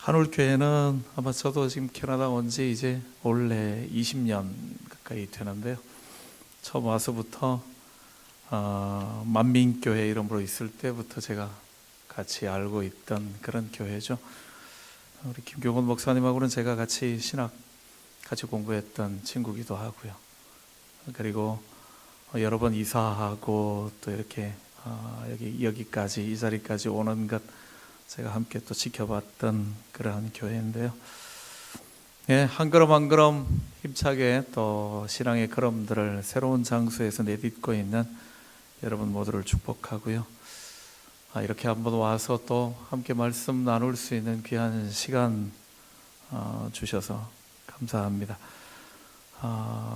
한울교회는 아마 저도 지금 캐나다 온 지 이제 올해 20년 가까이 되는데요. 처음 와서부터 만민교회 이름으로 있을 때부터 제가 같이 알고 있던 그런 교회죠. 우리 김경원 목사님하고는 제가 같이 신학 같이 공부했던 친구기도 하고요. 그리고 여러 번 이사하고 또 이렇게 여기까지 이 자리까지 오는 것 제가 함께 또 지켜봤던 그러한 교회인데요. 예, 한 걸음 한 걸음 힘차게 또 신앙의 걸음들을 새로운 장소에서 내딛고 있는 여러분 모두를 축복하고요. 이렇게 한번 와서 또 함께 말씀 나눌 수 있는 귀한 시간 주셔서 감사합니다.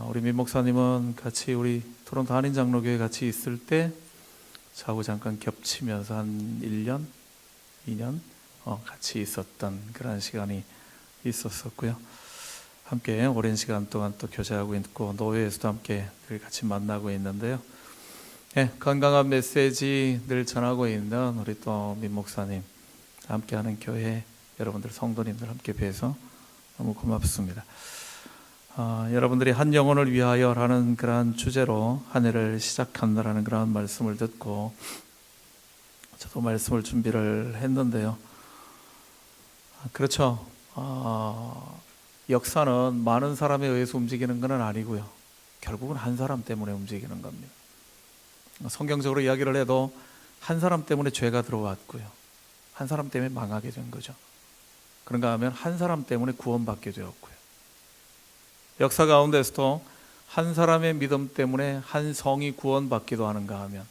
우리 민 목사님은 같이 우리 토론토 한인장로교회 같이 있을 때 저하고 잠깐 겹치면서 한 1년, 2년 같이 있었던 그런 시간이 있었었고요. 함께 오랜 시간 동안 또 교제하고 있고 노회에서도 함께 늘 같이 만나고 있는데요. 네, 건강한 메시지 늘 전하고 있는 우리 또 민 목사님 함께하는 교회 여러분들 성도님들 함께 뵈서 너무 고맙습니다. 여러분들이 한 영혼을 위하여라는 그러한 주제로 한 해를 시작한다라는 그러한 말씀을 듣고 저도 말씀을 준비를 했는데요. 그렇죠. 역사는 많은 사람에 의해서 움직이는 건 아니고요. 결국은 한 사람 때문에 움직이는 겁니다. 성경적으로 이야기를 해도 한 사람 때문에 죄가 들어왔고요. 한 사람 때문에 망하게 된 거죠. 그런가 하면 한 사람 때문에 구원받게 되었고요. 역사 가운데서도 한 사람의 믿음 때문에 한 성이 구원받기도 하는가 하면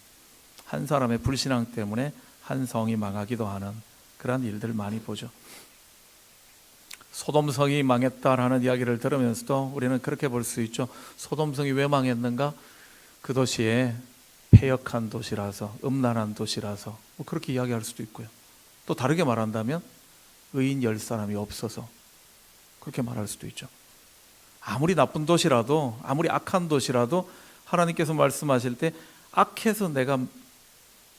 한 사람의 불신앙 때문에 한 성이 망하기도 하는 그러한 일들을 많이 보죠. 소돔성이 망했다라는 이야기를 들으면서도 우리는 그렇게 볼 수 있죠. 소돔성이 왜 망했는가? 그 도시에 패역한 도시라서, 음란한 도시라서 그렇게 이야기할 수도 있고요. 또 다르게 말한다면 의인 10사람이 없어서 그렇게 말할 수도 있죠. 아무리 나쁜 도시라도, 아무리 악한 도시라도 하나님께서 말씀하실 때 악해서 내가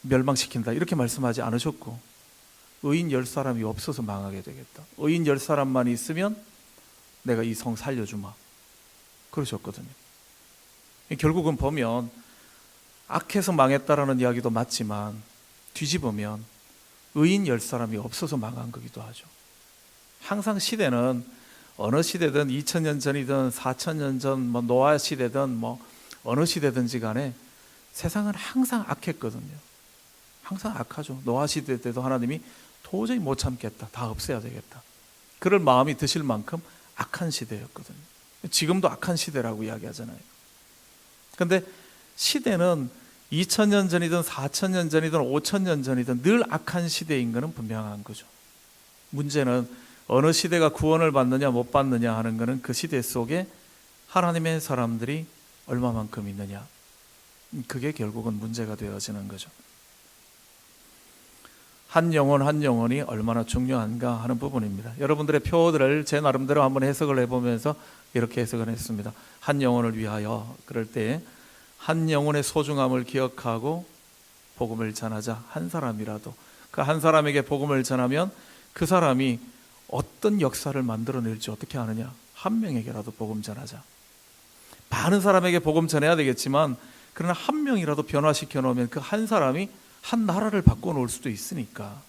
멸망시킨다 이렇게 말씀하지 않으셨고, 의인 10사람이 없어서 망하게 되겠다, 의인 10사람만 있으면 내가 이 성 살려주마 그러셨거든요. 결국은 보면 악해서 망했다라는 이야기도 맞지만 뒤집으면 의인 10사람이 없어서 망한 거기도 하죠. 항상 시대는 어느 시대든 2000년 전이든 4000년 전 노아 시대든 어느 시대든지 간에 세상은 항상 악했거든요. 항상 악하죠. 노아 시대 때도 하나님이 도저히 못 참겠다, 다 없애야 되겠다 그럴 마음이 드실 만큼 악한 시대였거든요. 지금도 악한 시대라고 이야기하잖아요. 그런데 시대는 2000년 전이든 4000년 전이든 5000년 전이든 늘 악한 시대인 것은 분명한 거죠. 문제는 어느 시대가 구원을 받느냐 못 받느냐 하는 것은 그 시대 속에 하나님의 사람들이 얼마만큼 있느냐, 그게 결국은 문제가 되어지는 거죠. 한 영혼 한 영혼이 얼마나 중요한가 하는 부분입니다. 여러분들의 표들을 제 나름대로 한번 해석을 해보면서 이렇게 해석을 했습니다. 한 영혼을 위하여, 그럴 때 한 영혼의 소중함을 기억하고 복음을 전하자. 한 사람이라도, 그 한 사람에게 복음을 전하면 그 사람이 어떤 역사를 만들어낼지 어떻게 아느냐. 한 명에게라도 복음 전하자. 많은 사람에게 복음 전해야 되겠지만 그러나 한 명이라도 변화시켜 놓으면 그 한 사람이 한 나라를 바꿔놓을 수도 있으니까,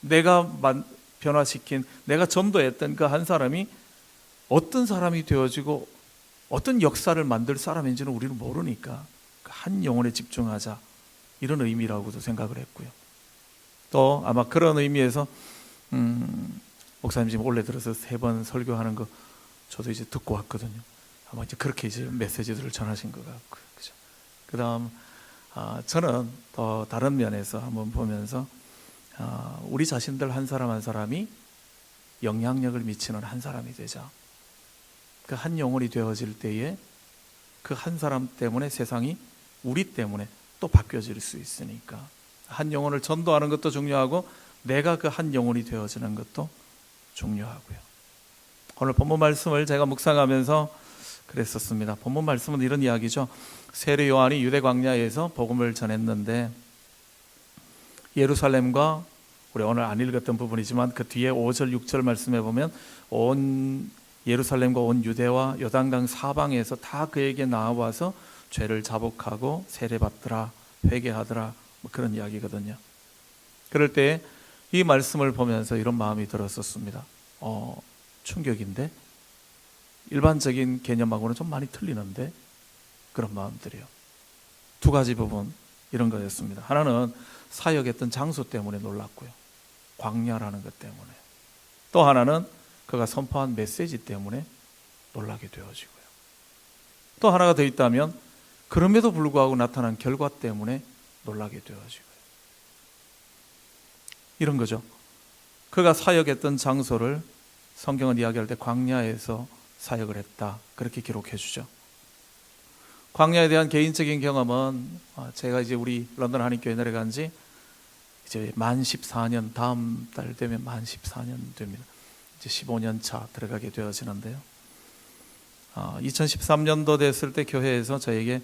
내가 변화시킨, 내가 전도했던 그 한 사람이 어떤 사람이 되어지고 어떤 역사를 만들 사람인지는 우리는 모르니까 한 영혼에 집중하자, 이런 의미라고도 생각을 했고요. 또 아마 그런 의미에서 목사님 지금 올해 들어서 3번 설교하는 거 저도 이제 듣고 왔거든요. 아마 이제 그렇게 이제 메시지들을 전하신 것 같고요. 그죠? 그다음 저는 또 다른 면에서 한번 보면서 우리 자신들 한 사람 한 사람이 영향력을 미치는 한 사람이 되자. 그 한 영혼이 되어질 때에 그 한 사람 때문에 세상이 우리 때문에 또 바뀌어질 수 있으니까 한 영혼을 전도하는 것도 중요하고 내가 그 한 영혼이 되어지는 것도 중요하고요. 오늘 본문 말씀을 제가 묵상하면서 그랬었습니다. 본문 말씀은 이런 이야기죠. 세례 요한이 유대 광야에서 복음을 전했는데 예루살렘과 우리 오늘 안 읽었던 부분이지만 그 뒤에 5절 6절 말씀에 보면 온 예루살렘과 온 유대와 요단강 사방에서 다 그에게 나와서 죄를 자복하고 세례받더라, 회개하더라, 뭐 그런 이야기거든요. 그럴 때 이 말씀을 보면서 이런 마음이 들었었습니다. 충격인데 일반적인 개념하고는 좀 많이 틀리는데, 그런 마음들이요. 두 가지 부분 이런 거였습니다. 하나는 사역했던 장소 때문에 놀랐고요, 광야라는 것 때문에. 또 하나는 그가 선포한 메시지 때문에 놀라게 되어지고요. 또 하나가 더 있다면 그럼에도 불구하고 나타난 결과 때문에 놀라게 되어지고요. 이런 거죠. 그가 사역했던 장소를 성경은 이야기할 때 광야에서 사역을 했다, 그렇게 기록해 주죠. 광야에 대한 개인적인 경험은 제가 이제 우리 런던 한인교회 내려간 지 이제 만 14년, 다음 달 되면 만 14년 됩니다. 이제 15년 차 들어가게 되어지는데요. 2013년도 됐을 때 교회에서 저에게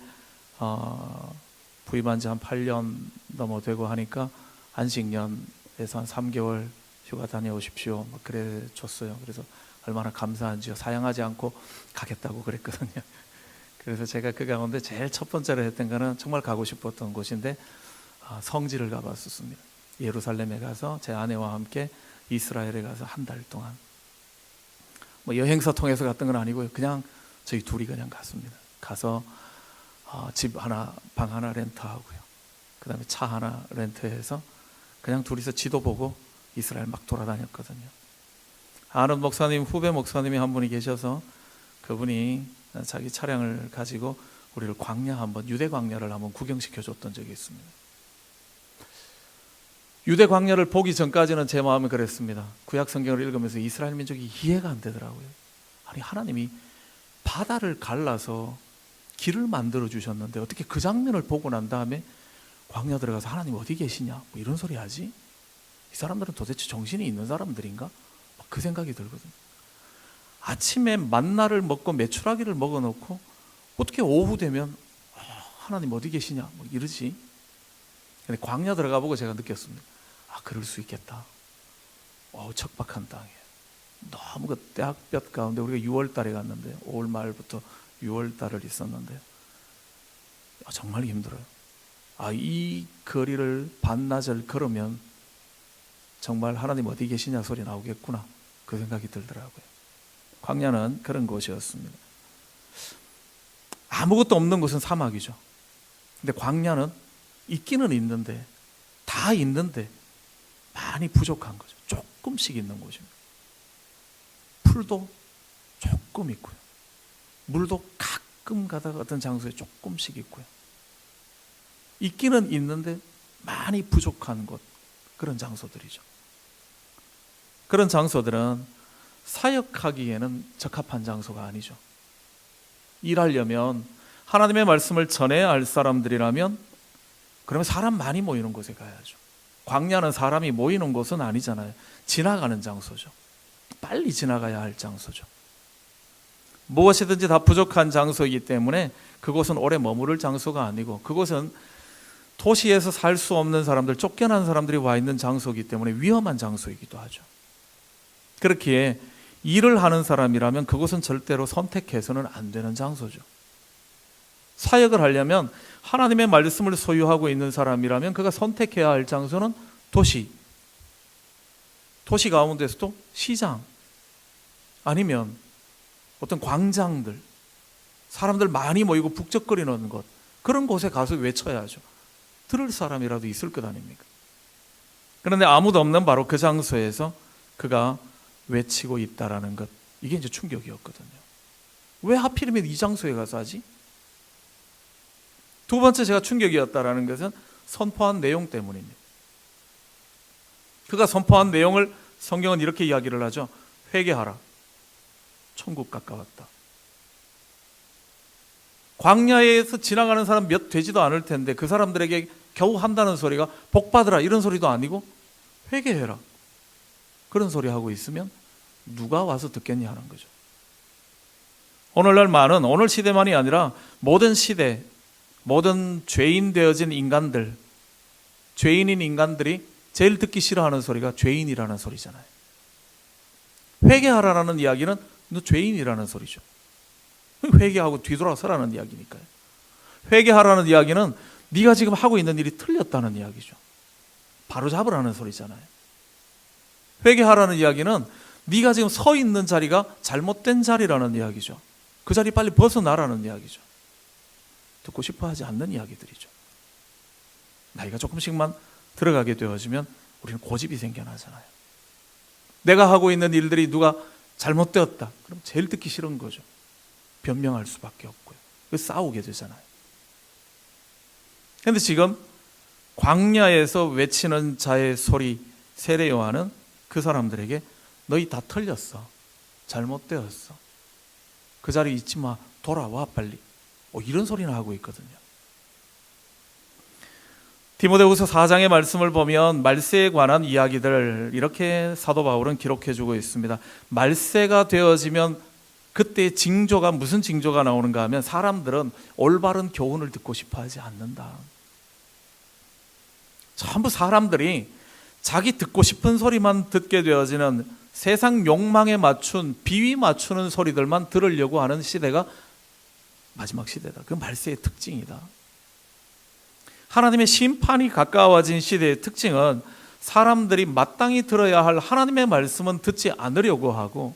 부임한 지 한 8년 넘어 되고 하니까 안식년에서 한 3개월 휴가 다녀오십시오, 뭐 그래 줬어요. 그래서 얼마나 감사한지요. 사양하지 않고 가겠다고 그랬거든요. 그래서 제가 그 가운데 제일 첫 번째로 했던 거는 정말 가고 싶었던 곳인데 성지를 가봤었습니다. 예루살렘에 가서 제 아내와 함께 이스라엘에 가서 한 달 동안, 뭐 여행사 통해서 갔던 건 아니고요, 그냥 저희 둘이 그냥 갔습니다. 가서 집 하나, 방 하나 렌트하고요, 그 다음에 차 하나 렌트해서 그냥 둘이서 지도 보고 이스라엘 막 돌아다녔거든요. 아는 목사님, 후배 목사님이 한 분이 계셔서 그분이 자기 차량을 가지고 우리를 광야 한번, 유대 광야를 한번 구경시켜 줬던 적이 있습니다. 유대 광야를 보기 전까지는 제 마음이 그랬습니다. 구약 성경을 읽으면서 이스라엘 민족이 이해가 안 되더라고요. 아니, 하나님이 바다를 갈라서 길을 만들어 주셨는데 어떻게 그 장면을 보고 난 다음에 광야 들어가서 하나님 어디 계시냐, 뭐 이런 소리 하지? 이 사람들은 도대체 정신이 있는 사람들인가? 그 생각이 들거든요. 아침에 만나를 먹고 메추라기를 먹어놓고 어떻게 오후 되면 하나님 어디 계시냐, 뭐 이러지? 근데 광야 들어가 보고 제가 느꼈습니다. 그럴 수 있겠다. 척박한 땅이에요. 너무 그 떼학볕 가운데, 우리가 6월 달에 갔는데 5월 말부터 6월 달을 있었는데 정말 힘들어요. 이 거리를 반나절 걸으면 정말 하나님 어디 계시냐 소리 나오겠구나, 그 생각이 들더라고요. 광야는 그런 곳이었습니다. 아무것도 없는 곳은 사막이죠. 근데 광야는 있기는 있는데, 다 있는데 많이 부족한 거죠. 조금씩 있는 곳입니다. 풀도 조금 있고요, 물도 가끔 가다가 어떤 장소에 조금씩 있고요. 있기는 있는데 많이 부족한 곳, 그런 장소들이죠. 그런 장소들은 사역하기에는 적합한 장소가 아니죠. 일하려면, 하나님의 말씀을 전해야 할 사람들이라면 그러면 사람 많이 모이는 곳에 가야죠. 광야는 사람이 모이는 곳은 아니잖아요. 지나가는 장소죠. 빨리 지나가야 할 장소죠. 무엇이든지 다 부족한 장소이기 때문에 그곳은 오래 머무를 장소가 아니고, 그곳은 도시에서 살 수 없는 사람들, 쫓겨난 사람들이 와 있는 장소이기 때문에 위험한 장소이기도 하죠. 그렇기에 일을 하는 사람이라면 그곳은 절대로 선택해서는 안 되는 장소죠. 사역을 하려면, 하나님의 말씀을 소유하고 있는 사람이라면 그가 선택해야 할 장소는 도시 가운데서도 시장, 아니면 어떤 광장들, 사람들 많이 모이고 북적거리는 곳, 그런 곳에 가서 외쳐야죠. 들을 사람이라도 있을 것 아닙니까? 그런데 아무도 없는 바로 그 장소에서 그가 외치고 있다라는 것, 이게 이제 충격이었거든요. 왜 하필이면 이 장소에 가서 하지? 두 번째 제가 충격이었다라는 것은 선포한 내용 때문입니다. 그가 선포한 내용을 성경은 이렇게 이야기를 하죠. 회개하라, 천국 가까웠다. 광야에서 지나가는 사람 몇 되지도 않을 텐데 그 사람들에게 겨우 한다는 소리가 복받으라 이런 소리도 아니고 회개해라, 그런 소리 하고 있으면 누가 와서 듣겠냐 하는 거죠. 오늘날 많은, 오늘 시대만이 아니라 모든 시대, 모든 죄인 되어진 인간들, 죄인인 인간들이 제일 듣기 싫어하는 소리가 죄인이라는 소리잖아요. 회개하라는 이야기는 너 죄인이라는 소리죠. 회개하고 뒤돌아서라는 이야기니까요. 회개하라는 이야기는 네가 지금 하고 있는 일이 틀렸다는 이야기죠. 바로잡으라는 소리잖아요. 회개하라는 이야기는 네가 지금 서 있는 자리가 잘못된 자리라는 이야기죠. 그 자리 빨리 벗어나라는 이야기죠. 듣고 싶어 하지 않는 이야기들이죠. 나이가 조금씩만 들어가게 되어지면 우리는 고집이 생겨나잖아요. 내가 하고 있는 일들이 누가 잘못되었다. 그럼 제일 듣기 싫은 거죠. 변명할 수밖에 없고요. 싸우게 되잖아요. 그런데 지금 광야에서 외치는 자의 소리, 세례 요한은 그 사람들에게 너희 다 틀렸어. 잘못되었어. 그 자리에 있지 마. 돌아와 빨리. 이런 소리나 하고 있거든요. 디모데후서 4장의 말씀을 보면 말세에 관한 이야기들 이렇게 사도 바울은 기록해주고 있습니다. 말세가 되어지면 그때 징조가 무슨 징조가 나오는가 하면 사람들은 올바른 교훈을 듣고 싶어 하지 않는다. 전부 사람들이 자기 듣고 싶은 소리만 듣게 되어지는 세상 욕망에 맞춘 비위 맞추는 소리들만 들으려고 하는 시대가 마지막 시대다. 그 말세의 특징이다. 하나님의 심판이 가까워진 시대의 특징은 사람들이 마땅히 들어야 할 하나님의 말씀은 듣지 않으려고 하고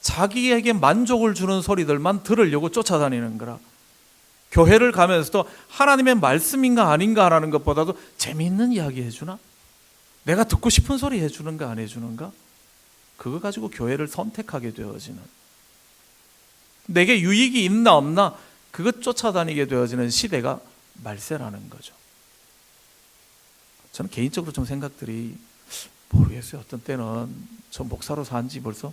자기에게 만족을 주는 소리들만 들으려고 쫓아다니는 거라. 교회를 가면서도 하나님의 말씀인가 아닌가 하는 것보다도 재미있는 이야기 해주나? 내가 듣고 싶은 소리 해주는가 안 해주는가? 그거 가지고 교회를 선택하게 되어지는, 내게 유익이 있나 없나 그것 쫓아다니게 되어지는 시대가 말세라는 거죠. 저는 개인적으로 좀 생각들이 모르겠어요. 어떤 때는 저 목사로 산 지 벌써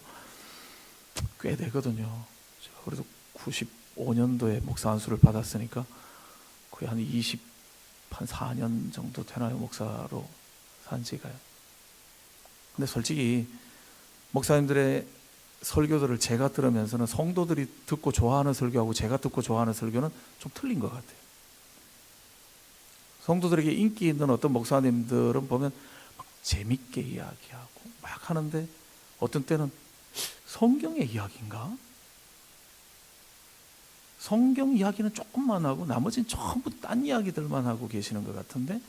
꽤 되거든요. 제가 그래도 95년도에 목사 안수를 받았으니까 거의 한 4년 정도 되나요? 목사로 산 지가요. 근데 솔직히 목사님들의 설교들을 제가 들으면서는 성도들이 듣고 좋아하는 설교하고 제가 듣고 좋아하는 설교는 좀 틀린 것 같아요. 성도들에게 인기 있는 어떤 목사님들은 보면 막 재밌게 이야기하고 막 하는데 어떤 때는 성경의 이야기인가? 성경 이야기는 조금만 하고 나머지는 전부 딴 이야기들만 하고 계시는 것 같은데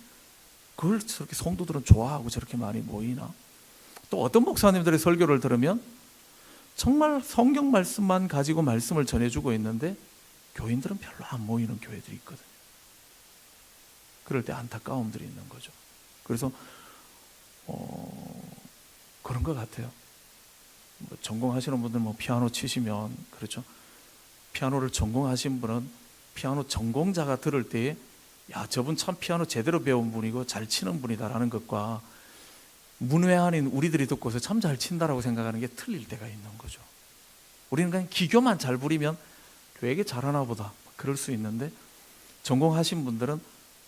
그걸 저렇게 성도들은 좋아하고 저렇게 많이 모이나? 또 어떤 목사님들의 설교를 들으면 정말 성경 말씀만 가지고 말씀을 전해주고 있는데 교인들은 별로 안 모이는 교회들이 있거든요. 그럴 때 안타까움들이 있는 거죠. 그래서 그런 것 같아요. 전공하시는 분들 피아노 치시면 그렇죠. 피아노를 전공하신 분은 피아노 전공자가 들을 때에 야, 저분 참 피아노 제대로 배운 분이고 잘 치는 분이다라는 것과 문외한인 우리들이 듣고서 참 잘 친다라고 생각하는 게 틀릴 때가 있는 거죠. 우리는 그냥 기교만 잘 부리면 되게 잘하나 보다 그럴 수 있는데 전공하신 분들은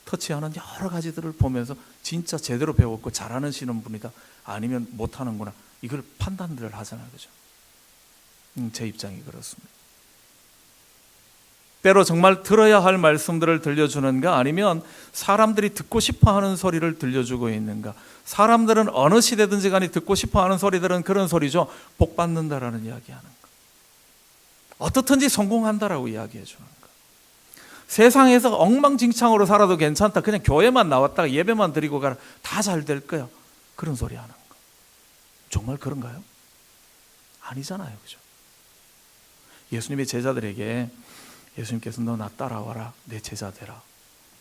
터치하는 여러 가지들을 보면서 진짜 제대로 배웠고 잘하시는 분이다 아니면 못하는구나 이걸 판단들을 하잖아요. 그죠? 제 입장이 그렇습니다. 때로 정말 들어야 할 말씀들을 들려주는가 아니면 사람들이 듣고 싶어하는 소리를 들려주고 있는가. 사람들은 어느 시대든지 간에 듣고 싶어하는 소리들은 그런 소리죠. 복 받는다라는 이야기하는 거. 어떻든지 성공한다라고 이야기해 주는 거. 세상에서 엉망진창으로 살아도 괜찮다. 그냥 교회만 나왔다가 예배만 드리고 가라. 다 잘 될 거야. 그런 소리 하는 거. 정말 그런가요? 아니잖아요. 그죠? 예수님의 제자들에게 예수님께서 너 나 따라와라. 내 제자 되라.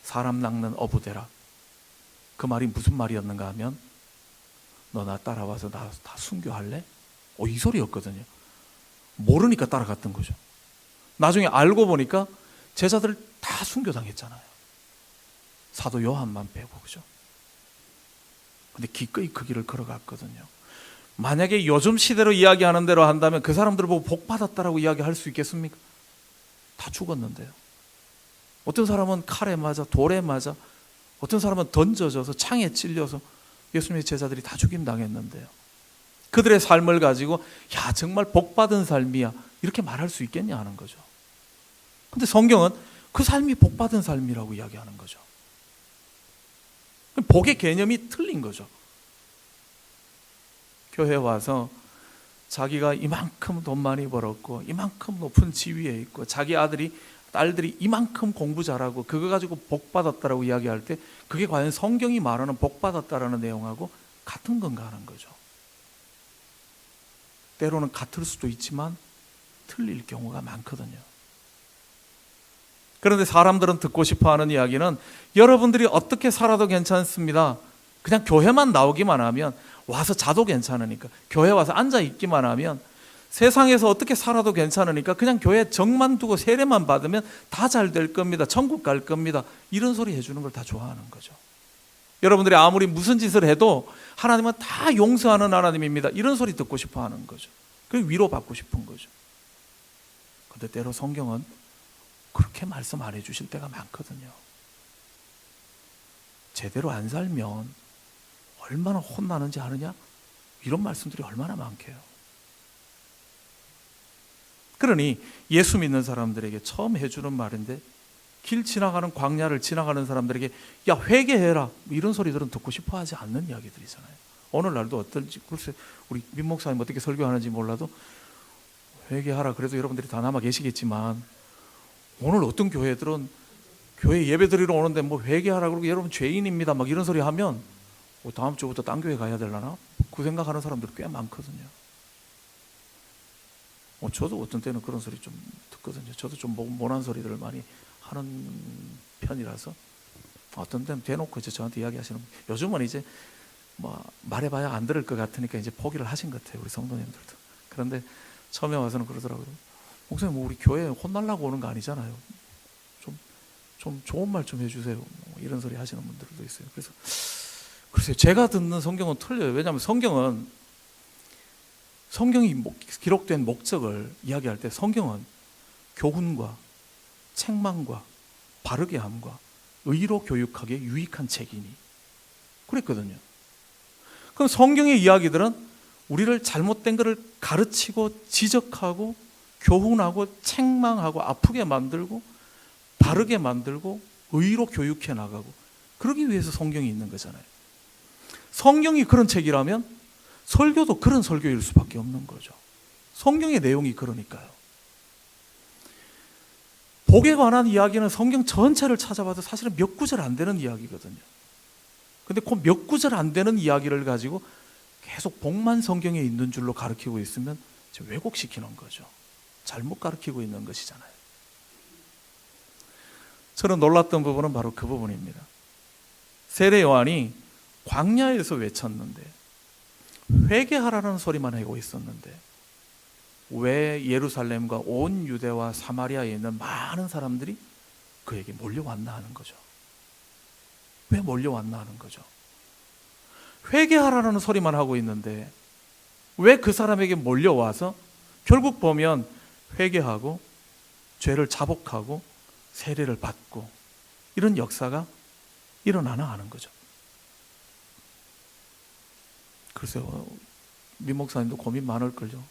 사람 낚는 어부 되라. 그 말이 무슨 말이었는가 하면 너 나 따라와서 나 다 순교할래? 이 소리였거든요. 모르니까 따라갔던 거죠. 나중에 알고 보니까 제자들 다 순교당했잖아요. 사도 요한만 빼고. 그죠? 근데 기꺼이 그 길을 걸어갔거든요. 만약에 요즘 시대로 이야기하는 대로 한다면 그 사람들을 보고 복 받았다라고 이야기할 수 있겠습니까? 다 죽었는데요. 어떤 사람은 칼에 맞아, 돌에 맞아, 어떤 사람은 던져져서 창에 찔려서 예수님의 제자들이 다 죽임 당했는데요. 그들의 삶을 가지고 야 정말 복 받은 삶이야 이렇게 말할 수 있겠냐 하는 거죠. 근데 성경은 그 삶이 복 받은 삶이라고 이야기하는 거죠. 복의 개념이 틀린 거죠. 교회에 와서 자기가 이만큼 돈 많이 벌었고 이만큼 높은 지위에 있고 자기 딸들이 이만큼 공부 잘하고 그거 가지고 복 받았다라고 이야기할 때 그게 과연 성경이 말하는 복 받았다라는 내용하고 같은 건가 하는 거죠. 때로는 같을 수도 있지만 틀릴 경우가 많거든요. 그런데 사람들은 듣고 싶어하는 이야기는 여러분들이 어떻게 살아도 괜찮습니다. 그냥 교회만 나오기만 하면, 와서 자도 괜찮으니까, 교회 와서 앉아 있기만 하면, 세상에서 어떻게 살아도 괜찮으니까 그냥 교회 정만 두고 세례만 받으면 다 잘 될 겁니다. 천국 갈 겁니다. 이런 소리 해주는 걸 다 좋아하는 거죠. 여러분들이 아무리 무슨 짓을 해도 하나님은 다 용서하는 하나님입니다. 이런 소리 듣고 싶어 하는 거죠. 그리고 위로받고 싶은 거죠. 그런데 때로 성경은 그렇게 말씀 안 해주실 때가 많거든요. 제대로 안 살면 얼마나 혼나는지 아느냐? 이런 말씀들이 얼마나 많게요. 그러니 예수 믿는 사람들에게 처음 해주는 말인데, 길 지나가는 광야를 지나가는 사람들에게 야 회개해라 이런 소리들은 듣고 싶어 하지 않는 이야기들이잖아요. 오늘날도 어떨지 글쎄 우리 민 목사님 어떻게 설교하는지 몰라도 회개하라 그래도 여러분들이 다 남아 계시겠지만, 오늘 어떤 교회들은 교회 예배 드리러 오는데 뭐 회개하라 그러고 여러분 죄인입니다 막 이런 소리 하면 다음 주부터 딴 교회 가야 되려나? 그 생각하는 사람들 꽤 많거든요. 저도 어떤 때는 그런 소리 좀 듣거든요. 저도 좀 모난 소리들을 많이 하는 편이라서 어떤 때는 대놓고 이제 저한테 이야기하시는, 요즘은 이제 뭐 말해봐야 안 들을 것 같으니까 이제 포기를 하신 것 같아요, 우리 성도님들도. 그런데 처음에 와서는 그러더라고요. 목사님 뭐 우리 교회에 혼날라고 오는 거 아니잖아요. 좀 좋은 말 좀 해주세요. 뭐 이런 소리 하시는 분들도 있어요. 그래서 글쎄요, 제가 듣는 성경은 틀려요. 왜냐하면 성경이 기록된 목적을 이야기할 때 성경은 교훈과 책망과 바르게 함과 의로 교육하기에 유익한 책이니 그랬거든요. 그럼 성경의 이야기들은 우리를 잘못된 것을 가르치고 지적하고 교훈하고 책망하고 아프게 만들고 바르게 만들고 의로 교육해 나가고 그러기 위해서 성경이 있는 거잖아요. 성경이 그런 책이라면 설교도 그런 설교일 수밖에 없는 거죠. 성경의 내용이 그러니까요. 복에 관한 이야기는 성경 전체를 찾아봐도 사실은 몇 구절 안 되는 이야기거든요. 근데 그 몇 구절 안 되는 이야기를 가지고 계속 복만 성경에 있는 줄로 가르치고 있으면 왜곡시키는 거죠. 잘못 가르치고 있는 것이잖아요. 저는 놀랐던 부분은 바로 그 부분입니다. 세례 요한이 광야에서 외쳤는데, 회개하라는 소리만 하고 있었는데 왜 예루살렘과 온 유대와 사마리아에 있는 많은 사람들이 그에게 몰려왔나 하는 거죠. 왜 몰려왔나 하는 거죠. 회개하라는 소리만 하고 있는데 왜 그 사람에게 몰려와서 결국 보면 회개하고 죄를 자복하고 세례를 받고 이런 역사가 일어나나 하는 거죠. 글쎄요, 민 목사님도 고민 많을걸요.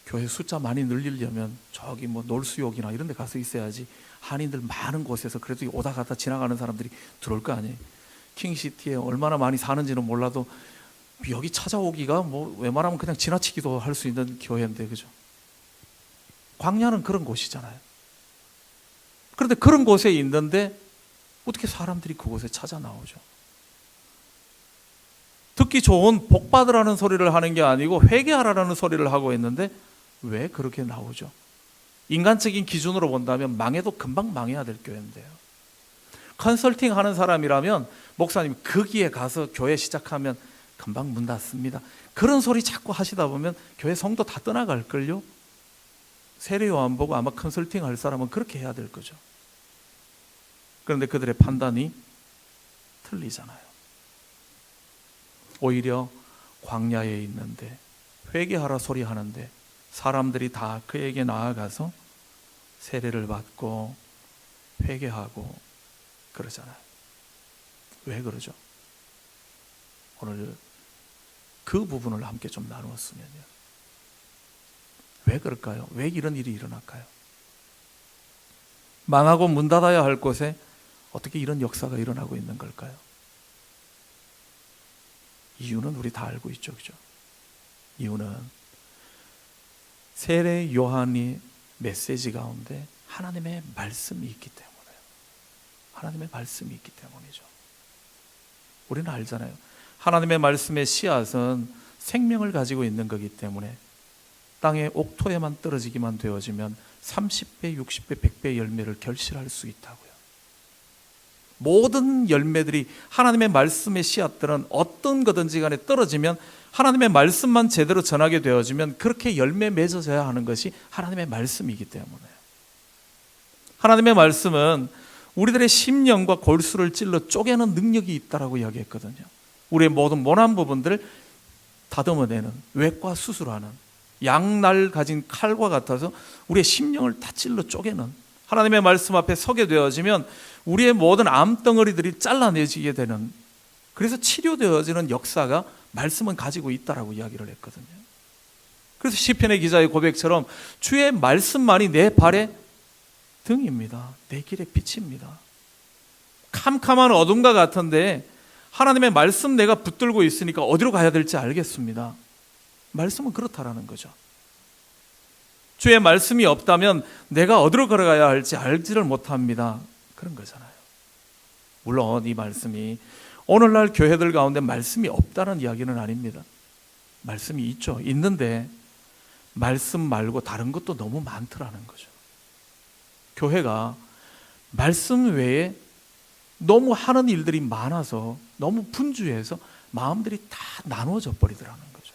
교회 숫자 많이 늘리려면 저기 뭐 놀수욕이나 이런 데 가서 있어야지, 한인들 많은 곳에서 그래도 오다 갔다 지나가는 사람들이 들어올 거 아니에요. 킹시티에 얼마나 많이 사는지는 몰라도 여기 찾아오기가 뭐 웬만하면 그냥 지나치기도 할 수 있는 교회인데, 그죠? 광야는 그런 곳이잖아요. 그런데 그런 곳에 있는데 어떻게 사람들이 그곳에 찾아 나오죠? 듣기 좋은 복 받으라는 소리를 하는 게 아니고 회개하라는 소리를 하고 있는데 왜 그렇게 나오죠? 인간적인 기준으로 본다면 망해도 금방 망해야 될 교회인데요. 컨설팅 하는 사람이라면 목사님 거기에 가서 교회 시작하면 금방 문 닫습니다. 그런 소리 자꾸 하시다 보면 교회 성도 다 떠나갈걸요? 세례 요한 보고 아마 컨설팅 할 사람은 그렇게 해야 될 거죠. 그런데 그들의 판단이 틀리잖아요. 오히려 광야에 있는데 회개하라 소리 하는데 사람들이 다 그에게 나아가서 세례를 받고 회개하고 그러잖아요. 왜 그러죠? 오늘 그 부분을 함께 좀 나누었으면요. 왜 그럴까요? 왜 이런 일이 일어날까요? 망하고 문 닫아야 할 곳에 어떻게 이런 역사가 일어나고 있는 걸까요? 이유는 우리 다 알고 있죠, 그죠? 이유는 세례 요한이 메시지 가운데 하나님의 말씀이 있기 때문에요. 하나님의 말씀이 있기 때문이죠. 우리는 알잖아요. 하나님의 말씀의 씨앗은 생명을 가지고 있는 거기 때문에 땅의 옥토에만 떨어지기만 되어지면 30배, 60배, 100배 열매를 결실할 수 있다고요. 모든 열매들이 하나님의 말씀의 씨앗들은 어떤 거든지 간에 떨어지면 하나님의 말씀만 제대로 전하게 되어지면 그렇게 열매 맺어져야 하는 것이 하나님의 말씀이기 때문에요. 하나님의 말씀은 우리들의 심령과 골수를 찔러 쪼개는 능력이 있다라고 이야기했거든요. 우리의 모든 모난 부분들을 다듬어내는, 외과 수술하는 양날 가진 칼과 같아서 우리의 심령을 다 찔러 쪼개는, 하나님의 말씀 앞에 서게 되어지면 우리의 모든 암덩어리들이 잘라내지게 되는, 그래서 치료되어지는 역사가 말씀은 가지고 있다라고 이야기를 했거든요. 그래서 시편의 기자의 고백처럼 주의 말씀만이 내 발의 등입니다. 내 길의 빛입니다. 캄캄한 어둠과 같은데 하나님의 말씀 내가 붙들고 있으니까 어디로 가야 될지 알겠습니다. 말씀은 그렇다라는 거죠. 주의 말씀이 없다면 내가 어디로 걸어가야 할지 알지를 못합니다. 그런 거잖아요. 물론 이 말씀이 오늘날 교회들 가운데 말씀이 없다는 이야기는 아닙니다. 말씀이 있죠. 있는데 말씀 말고 다른 것도 너무 많더라는 거죠. 교회가 말씀 외에 너무 하는 일들이 많아서 너무 분주해서 마음들이 다 나누어져 버리더라는 거죠.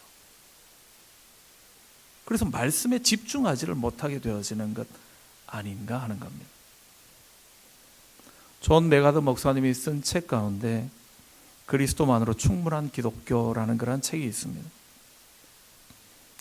그래서 말씀에 집중하지를 못하게 되어지는 것 아닌가 하는 겁니다. 존 메가더 목사님이 쓴 책 가운데 그리스도만으로 충분한 기독교라는 그런 책이 있습니다.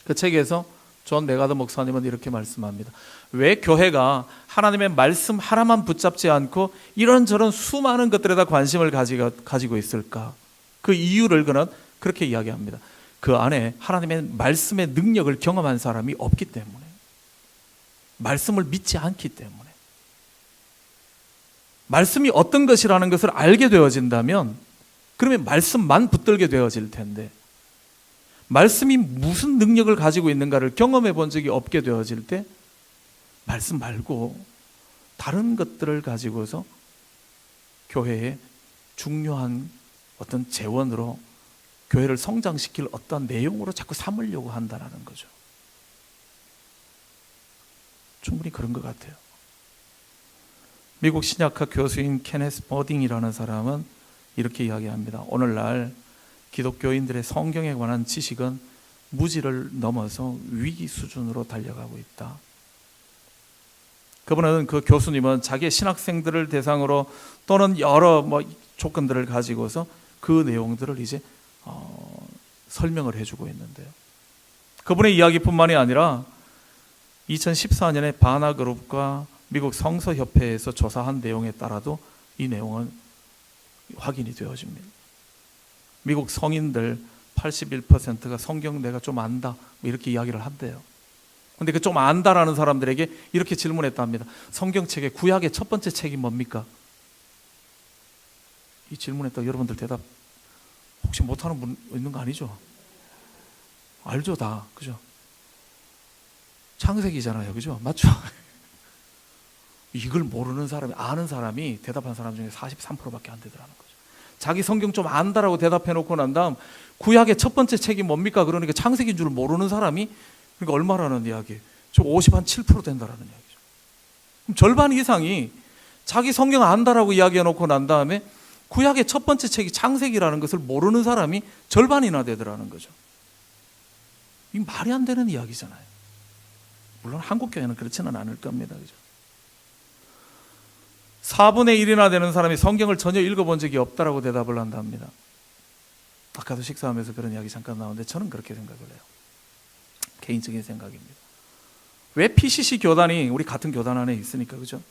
그 책에서 존 메가더 목사님은 이렇게 말씀합니다. 왜 교회가 하나님의 말씀 하나만 붙잡지 않고 이런저런 수많은 것들에다 관심을 가지고 있을까? 그 이유를 그는 그렇게 이야기합니다. 그 안에 하나님의 말씀의 능력을 경험한 사람이 없기 때문에, 말씀을 믿지 않기 때문에, 말씀이 어떤 것이라는 것을 알게 되어진다면 그러면 말씀만 붙들게 되어질 텐데, 말씀이 무슨 능력을 가지고 있는가를 경험해 본 적이 없게 되어질 때 말씀 말고 다른 것들을 가지고서 교회의 중요한 어떤 재원으로 교회를 성장시킬 어떤 내용으로 자꾸 삼으려고 한다는 거죠. 충분히 그런 것 같아요. 미국 신약학 교수인 케네스 버딩이라는 사람은 이렇게 이야기합니다. 오늘날 기독교인들의 성경에 관한 지식은 무지를 넘어서 위기 수준으로 달려가고 있다. 그분은, 그 교수님은 자기의 신학생들을 대상으로 또는 여러 조건들을 가지고서 그 내용들을 이제 설명을 해주고 있는데요. 그분의 이야기뿐만이 아니라 2014년에 바나그룹과 미국 성서협회에서 조사한 내용에 따라도 이 내용은 확인이 되어집니다. 미국 성인들 81%가 성경 내가 좀 안다 이렇게 이야기를 한대요. 근데 그 좀 안다라는 사람들에게 이렇게 질문했답니다. 성경책의 구약의 첫 번째 책이 뭡니까? 이 질문했다. 여러분들 대답 혹시 못하는 분 있는 거 아니죠? 알죠, 다. 그죠? 창세기잖아요. 그죠? 맞죠? 이걸 모르는 사람이, 아는 사람이 대답한 사람 중에 43%밖에 안 되더라는 거죠. 자기 성경 좀 안다라고 대답해 놓고 난 다음 구약의 첫 번째 책이 뭡니까? 그러니까 창세기인 줄 모르는 사람이, 그러니까 얼마라는 이야기? 좀 7% 된다라는 이야기죠. 그럼 절반 이상이 자기 성경 안다라고 이야기해 놓고 난 다음에 구약의 첫 번째 책이 창세기라는 것을 모르는 사람이 절반이나 되더라는 거죠. 이게 말이 안 되는 이야기잖아요. 물론 한국 교회는 그렇지는 않을 겁니다. 그죠? 4분의 1이나 되는 사람이 성경을 전혀 읽어본 적이 없다라고 대답을 한답니다. 아까도 식사하면서 그런 이야기 잠깐 나오는데 저는 그렇게 생각을 해요. 개인적인 생각입니다. 왜 PCC 교단이, 우리 같은 교단 안에 있으니까, 그죠?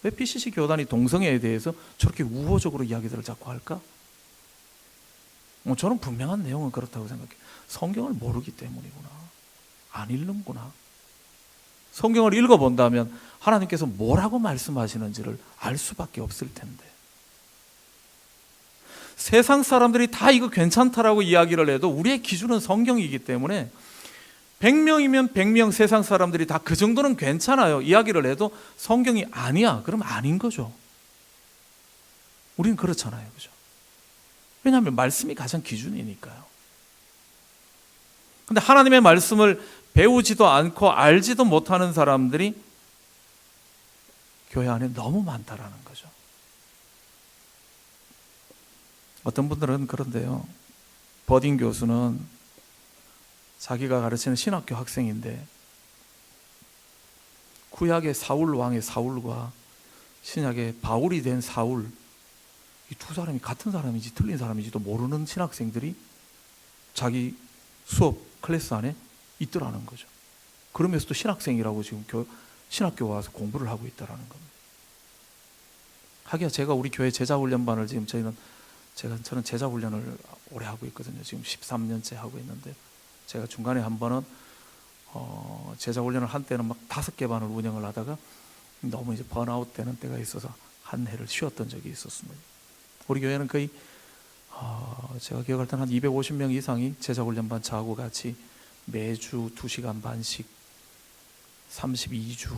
왜 PCC 교단이 동성애에 대해서 저렇게 우호적으로 이야기들을 자꾸 할까? 저는 분명한 내용은 그렇다고 생각해요. 성경을 모르기 때문이구나. 안 읽는구나. 성경을 읽어본다면 하나님께서 뭐라고 말씀하시는지를 알 수밖에 없을 텐데. 세상 사람들이 다 이거 괜찮다라고 이야기를 해도 우리의 기준은 성경이기 때문에 100명이면 100명 세상 사람들이 다 그 정도는 괜찮아요 이야기를 해도 성경이 아니야 그러면 아닌 거죠. 우리는 그렇잖아요, 그죠? 왜냐하면 말씀이 가장 기준이니까요. 근데 하나님의 말씀을 배우지도 않고 알지도 못하는 사람들이 교회 안에 너무 많다라는 거죠. 어떤 분들은 그런데요, 버딩 교수는 자기가 가르치는 신학교 학생인데 구약의 사울 왕의 사울과 신약의 바울이 된 사울, 이 두 사람이 같은 사람인지 틀린 사람인지도 모르는 신학생들이 자기 수업 클래스 안에 있더라는 거죠. 그러면서도 신학생이라고 지금 신학교 와서 공부를 하고 있다는 겁니다. 하기야 제가 우리 교회 제자훈련반을 지금 저는 제자훈련을 오래 하고 있거든요. 지금 13년째 하고 있는데 제가 중간에 한 번은 제자훈련을 한때는 막 5개 반을 운영을 하다가 너무 이제 번아웃 되는 때가 있어서 한 해를 쉬었던 적이 있었습니다. 우리 교회는 거의 제가 기억할 때는 한 250명 이상이 제자훈련반 저하고 같이 매주 2시간 반씩 32주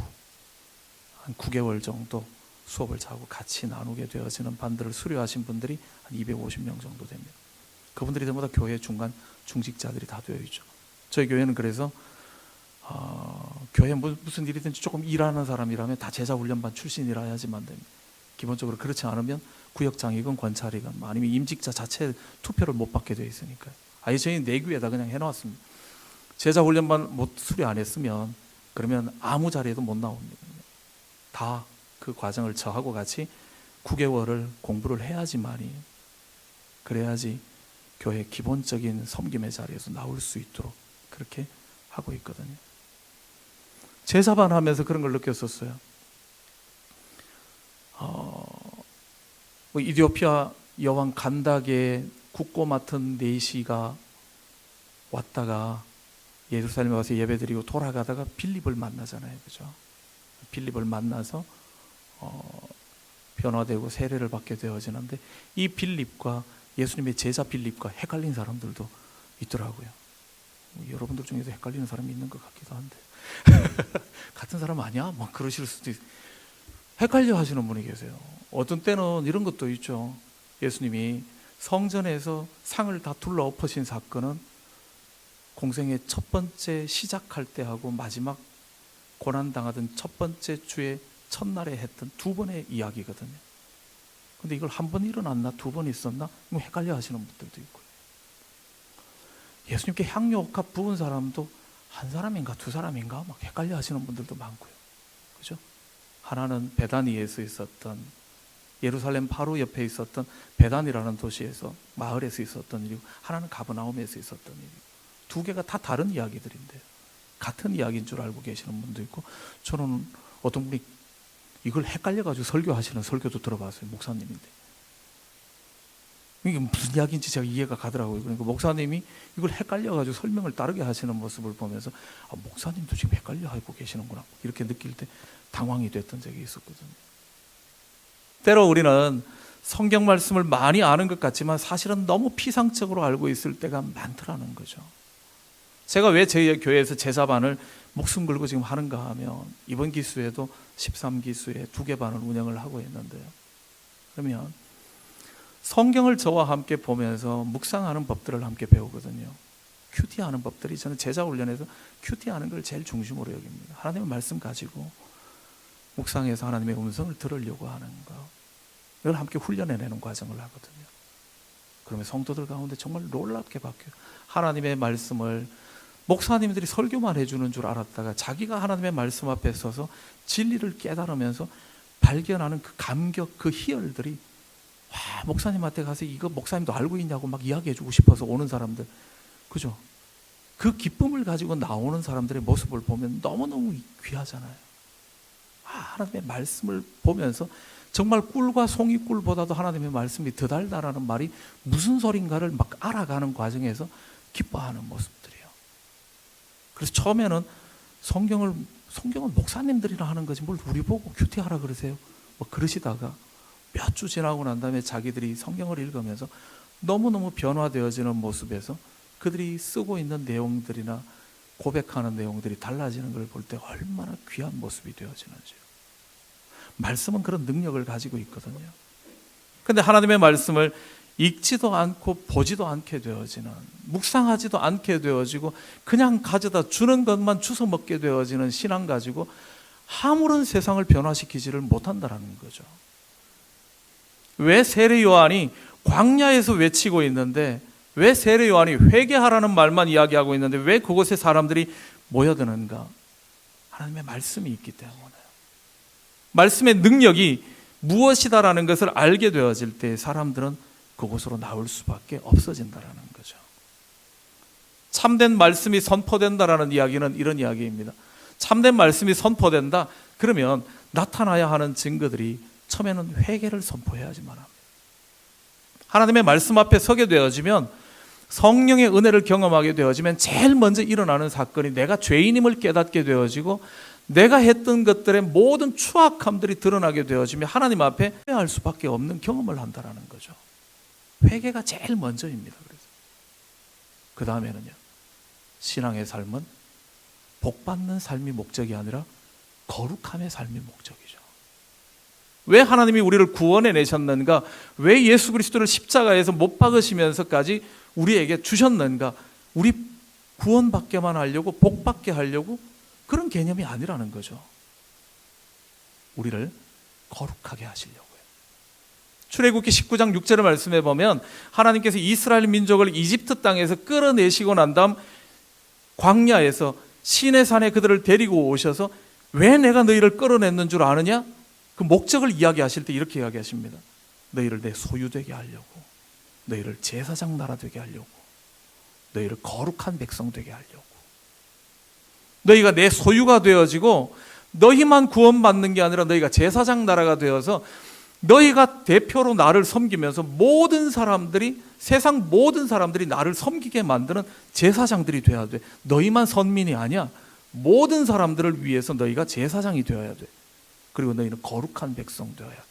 한 9개월 정도 수업을 저하고 같이 나누게 되어지는 반들을 수료하신 분들이 한 250명 정도 됩니다. 그분들이 전부 다 교회 중간 중직자들이 다 되어 있죠. 저희 교회는 그래서 교회 무슨 일이든지 조금 일하는 사람이라면 다 제자훈련반 출신이라야지만 됩니다. 기본적으로 그렇지 않으면 구역장이건 권찰이건 아니면 임직자 자체 투표를 못 받게 되어 있으니까요. 아예 저희 내규에다 그냥 해놓았습니다. 제자훈련반 못 수료 안 했으면 그러면 아무 자리에도 못 나옵니다. 다 그 과정을 저하고 같이 9개월을 공부를 해야지만이, 그래야지 교회 기본적인 섬김의 자리에서 나올 수 있도록 그렇게 하고 있거든요. 제사반 하면서 그런 걸 느꼈었어요. 이디오피아 여왕 간다게 국고 맡은 네시가 왔다가 예루살렘에 와서 예배드리고 돌아가다가 빌립을 만나잖아요, 그죠? 빌립을 만나서 변화되고 세례를 받게 되어지는데 이 빌립과 예수님의 제자 빌립과 헷갈린 사람들도 있더라고요. 여러분들 중에서 헷갈리는 사람이 있는 것 같기도 한데 같은 사람 아니야? 막 그러실 수도 헷갈려 하시는 분이 계세요. 어떤 때는 이런 것도 있죠. 예수님이 성전에서 상을 다 둘러 엎으신 사건은 공생의 첫 번째 시작할 때하고 마지막 고난당하던 첫 번째 주의 첫날에 했던 2번의 이야기거든요. 근데 이걸 한 번 일어났나 2번 있었나? 이거 헷갈려 하시는 분들도 있고요. 예수님께 향유옥합 부은 사람도 한 사람인가 2사람인가 막 헷갈려 하시는 분들도 많고요. 그죠? 하나는 베다니에서 있었던, 예루살렘 바로 옆에 있었던 베단이라는 도시에서 마을에서 있었던 일이고 하나는 가버나움에서 있었던 일이고 2개가 다 다른 이야기들인데요. 같은 이야기인 줄 알고 계시는 분도 있고, 저는 어떤 분이 이걸 헷갈려가지고 설교하시는 설교도 들어봤어요. 목사님인데 이게 무슨 이야기인지 제가 이해가 가더라고요. 그러니까 목사님이 이걸 헷갈려가지고 설명을 다르게 하시는 모습을 보면서 목사님도 지금 헷갈려 하고 계시는구나 이렇게 느낄 때 당황이 됐던 적이 있었거든요. 때로 우리는 성경 말씀을 많이 아는 것 같지만 사실은 너무 피상적으로 알고 있을 때가 많더라는 거죠. 제가 왜 저희 교회에서 제사반을 목숨 걸고 지금 하는가 하면 이번 기수에도 13기수에 2개 반을 운영을 하고 있는데요. 그러면 성경을 저와 함께 보면서 묵상하는 법들을 함께 배우거든요. 큐티하는 법들이, 저는 제자훈련에서 큐티하는 걸 제일 중심으로 여깁니다. 하나님의 말씀 가지고 묵상해서 하나님의 음성을 들으려고 하는 거, 이걸 함께 훈련해내는 과정을 하거든요. 그러면 성도들 가운데 정말 놀랍게 바뀌어요. 하나님의 말씀을 목사님들이 설교만 해주는 줄 알았다가 자기가 하나님의 말씀 앞에 서서 진리를 깨달으면서 발견하는 그 감격, 그 희열들이, 와, 목사님한테 가서 이거 목사님도 알고 있냐고 막 이야기해주고 싶어서 오는 사람들, 그죠? 그 기쁨을 가지고 나오는 사람들의 모습을 보면 너무너무 귀하잖아요. 하나님의 말씀을 보면서 정말 꿀과 송이꿀보다도 하나님의 말씀이 더 달다라는 말이 무슨 소린가를 막 알아가는 과정에서 기뻐하는 모습들이에요. 그래서 처음에는 성경은 목사님들이나 하는 거지 뭘 우리 보고 큐티하라 그러세요? 뭐 그러시다가 몇 주 지나고 난 다음에 자기들이 성경을 읽으면서 너무너무 변화되어지는 모습에서 그들이 쓰고 있는 내용들이나 고백하는 내용들이 달라지는 걸 볼 때 얼마나 귀한 모습이 되어지는지요. 말씀은 그런 능력을 가지고 있거든요. 그런데 하나님의 말씀을 읽지도 않고 보지도 않게 되어지는, 묵상하지도 않게 되어지고 그냥 가져다 주는 것만 주워 먹게 되어지는 신앙 가지고 아무런 세상을 변화시키지를 못한다는 거죠. 왜 세례 요한이 광야에서 외치고 있는데, 왜 세례 요한이 회개하라는 말만 이야기하고 있는데 왜 그곳에 사람들이 모여드는가? 하나님의 말씀이 있기 때문에. 말씀의 능력이 무엇이다라는 것을 알게 되어질 때 사람들은 그곳으로 나올 수밖에 없어진다라는 거죠. 참된 말씀이 선포된다라는 이야기는 이런 이야기입니다. 참된 말씀이 선포된다, 그러면 나타나야 하는 증거들이 처음에는 회개를 선포해야지만 합니다. 하나님의 말씀 앞에 서게 되어지면, 성령의 은혜를 경험하게 되어지면 제일 먼저 일어나는 사건이 내가 죄인임을 깨닫게 되어지고 내가 했던 것들의 모든 추악함들이 드러나게 되어지면 하나님 앞에 회개할 수밖에 없는 경험을 한다는 거죠. 회개가 제일 먼저입니다. 그래서 그 다음에는요, 신앙의 삶은 복받는 삶이 목적이 아니라 거룩함의 삶이 목적이죠. 왜 하나님이 우리를 구원해 내셨는가? 왜 예수 그리스도를 십자가에서 못 박으시면서까지 우리에게 주셨는가? 우리 구원받게만 하려고, 복받게 하려고 그런 개념이 아니라는 거죠. 우리를 거룩하게 하시려고요. 출애굽기 19장 6절의 말씀에 보면 하나님께서 이스라엘 민족을 이집트 땅에서 끌어내시고 난 다음 광야에서 시내산에 그들을 데리고 오셔서 왜 내가 너희를 끌어냈는 줄 아느냐? 그 목적을 이야기하실 때 이렇게 이야기하십니다. 너희를 내 소유되게 하려고, 너희를 제사장 나라 되게 하려고, 너희를 거룩한 백성 되게 하려고. 너희가 내 소유가 되어지고 너희만 구원받는 게 아니라 너희가 제사장 나라가 되어서 너희가 대표로 나를 섬기면서 모든 사람들이, 세상 모든 사람들이 나를 섬기게 만드는 제사장들이 되어야 돼. 너희만 선민이 아니야. 모든 사람들을 위해서 너희가 제사장이 되어야 돼. 그리고 너희는 거룩한 백성 되어야 돼.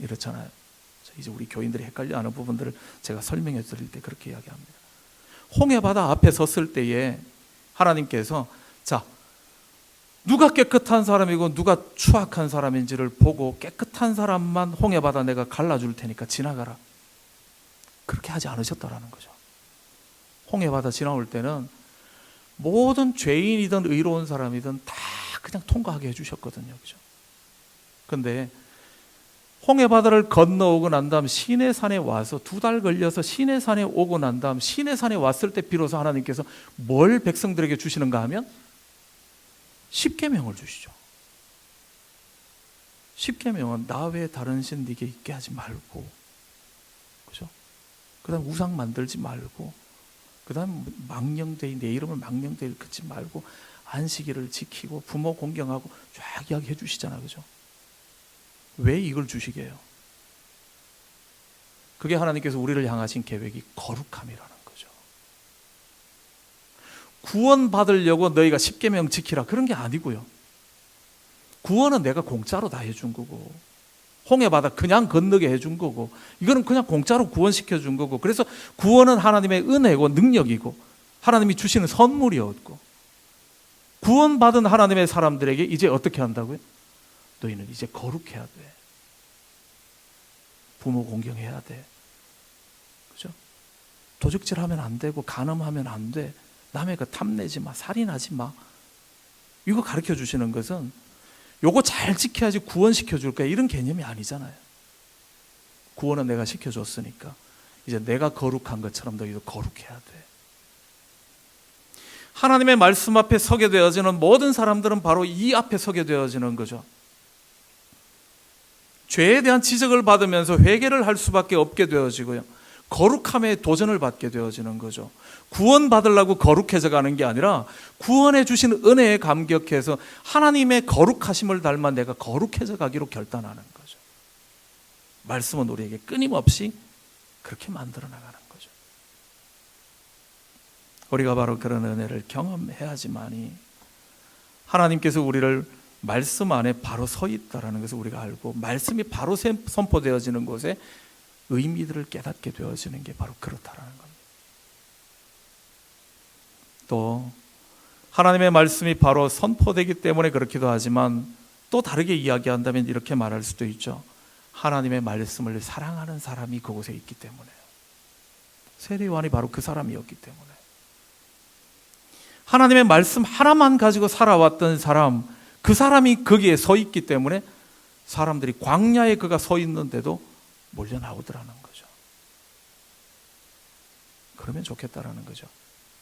이렇잖아요. 이제 우리 교인들이 헷갈려하는 부분들을 제가 설명해 드릴 때 그렇게 이야기합니다. 홍해바다 앞에 섰을 때에 하나님께서, 자, 누가 깨끗한 사람이고 누가 추악한 사람인지를 보고 깨끗한 사람만 홍해바다 내가 갈라줄 테니까 지나가라. 그렇게 하지 않으셨다라는 거죠. 홍해바다 지나올 때는 모든 죄인이든 의로운 사람이든 다 그냥 통과하게 해주셨거든요. 그죠? 근데 홍해바다를 건너오고 난 다음 시내산에 와서 2달 걸려서 시내산에 오고 난 다음 시내산에 왔을 때 비로소 하나님께서 뭘 백성들에게 주시는가 하면 십계명을 주시죠. 십계명은 나 외에 다른 신 네게 있게 하지 말고, 그죠? 그다음 우상 만들지 말고, 그다음 망령되이, 내 이름을 망령되이 긋지 말고, 안식일을 지키고 부모 공경하고 쫙 이야기해 주시잖아요. 그죠? 왜 이걸 주시게요? 그게 하나님께서 우리를 향하신 계획이 거룩함이라는 거죠. 구원 받으려고 너희가 십계명 지키라 그런 게 아니고요. 구원은 내가 공짜로 다 해준 거고, 홍해바다 그냥 건너게 해준 거고, 이거는 그냥 공짜로 구원시켜 준 거고, 그래서 구원은 하나님의 은혜고 능력이고 하나님이 주시는 선물이었고, 구원받은 하나님의 사람들에게 이제 어떻게 한다고요? 너희는 이제 거룩해야 돼. 부모 공경해야 돼. 그죠? 도적질하면 안 되고 간음하면 안 돼. 남의 거 탐내지 마. 살인하지 마. 이거 가르쳐 주시는 것은 요거 잘 지켜야지 구원시켜 줄 거야, 이런 개념이 아니잖아요. 구원은 내가 시켜줬으니까 이제 내가 거룩한 것처럼 너희도 거룩해야 돼. 하나님의 말씀 앞에 서게 되어지는 모든 사람들은 바로 이 앞에 서게 되어지는 거죠. 죄에 대한 지적을 받으면서 회개를 할 수밖에 없게 되어지고요, 거룩함에 도전을 받게 되어지는 거죠. 구원 받으려고 거룩해져 가는 게 아니라 구원해 주신 은혜에 감격해서 하나님의 거룩하심을 닮아 내가 거룩해져 가기로 결단하는 거죠. 말씀은 우리에게 끊임없이 그렇게 만들어 나가는 거죠. 우리가 바로 그런 은혜를 경험해야지만이 하나님께서 우리를 말씀 안에 바로 서 있다라는 것을 우리가 알고, 말씀이 바로 선포되어지는 곳에 의미들을 깨닫게 되어지는 게 바로 그렇다라는 겁니다. 또 하나님의 말씀이 바로 선포되기 때문에 그렇기도 하지만, 또 다르게 이야기한다면 이렇게 말할 수도 있죠. 하나님의 말씀을 사랑하는 사람이 그곳에 있기 때문에요. 세례 요한이 바로 그 사람이었기 때문에. 하나님의 말씀 하나만 가지고 살아왔던 사람, 그 사람이 거기에 서 있기 때문에 사람들이 광야에 그가 서 있는데도 몰려 나오더라는 거죠. 그러면 좋겠다라는 거죠.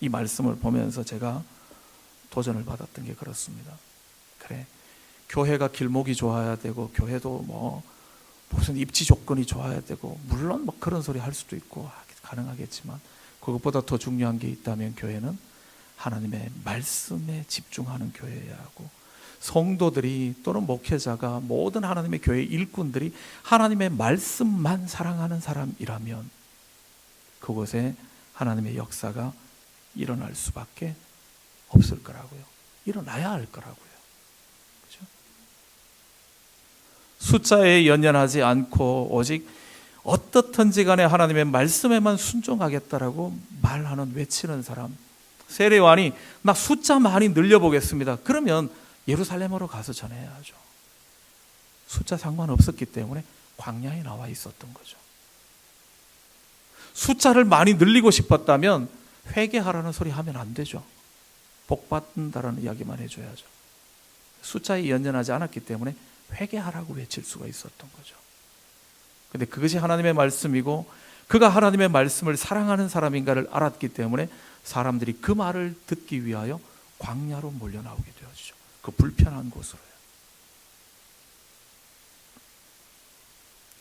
이 말씀을 보면서 제가 도전을 받았던 게 그렇습니다. 그래, 교회가 길목이 좋아야 되고, 교회도 무슨 입지 조건이 좋아야 되고, 물론 그런 소리 할 수도 있고 가능하겠지만, 그것보다 더 중요한 게 있다면 교회는 하나님의 말씀에 집중하는 교회여야 하고, 성도들이 또는 목회자가, 모든 하나님의 교회 일꾼들이 하나님의 말씀만 사랑하는 사람이라면 그곳에 하나님의 역사가 일어날 수밖에 없을 거라고요. 일어나야 할 거라고요. 그렇죠? 숫자에 연연하지 않고 오직 어떻든지 간에 하나님의 말씀에만 순종하겠다라고 말하는, 외치는 사람. 세례 요한이 나 숫자 많이 늘려보겠습니다. 그러면 예루살렘으로 가서 전해야죠. 숫자 상관없었기 때문에 광야에 나와 있었던 거죠. 숫자를 많이 늘리고 싶었다면 회개하라는 소리 하면 안 되죠. 복 받는다라는 이야기만 해줘야죠. 숫자에 연연하지 않았기 때문에 회개하라고 외칠 수가 있었던 거죠. 근데 그것이 하나님의 말씀이고, 그가 하나님의 말씀을 사랑하는 사람인가를 알았기 때문에 사람들이 그 말을 듣기 위하여 광야로 몰려 나오게 되어지죠. 그 불편한 곳으로요.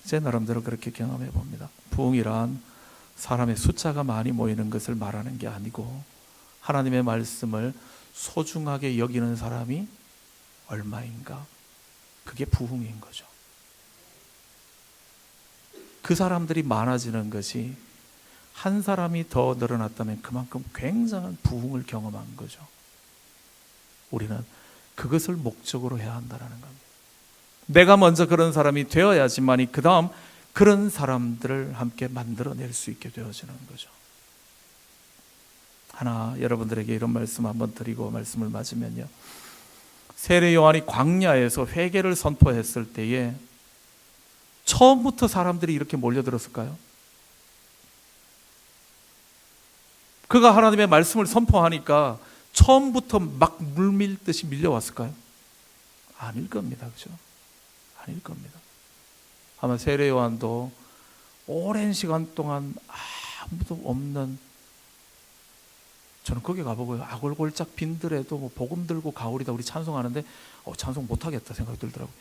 제 나름대로 그렇게 경험해 봅니다. 부흥이란 사람의 숫자가 많이 모이는 것을 말하는 게 아니고, 하나님의 말씀을 소중하게 여기는 사람이 얼마인가, 그게 부흥인 거죠. 그 사람들이 많아지는 것이 한 사람이 더 늘어났다면 그만큼 굉장한 부흥을 경험한 거죠. 우리는 그것을 목적으로 해야 한다는 겁니다. 내가 먼저 그런 사람이 되어야지만이 그 다음 그런 사람들을 함께 만들어낼 수 있게 되어지는 거죠. 하나 여러분들에게 이런 말씀 한번 드리고 말씀을 맞으면요, 세례 요한이 광야에서 회개를 선포했을 때에 처음부터 사람들이 이렇게 몰려들었을까요? 그가 하나님의 말씀을 선포하니까 처음부터 막 물밀듯이 밀려왔을까요? 아닐 겁니다. 그렇죠? 아닐 겁니다. 아마 세례 요한도 오랜 시간 동안 아무도 없는, 저는 거기 가보고요, 아골골짝 빈들에도 복음 들고 가오리다 우리 찬송하는데 찬송 못하겠다 생각이 들더라고요.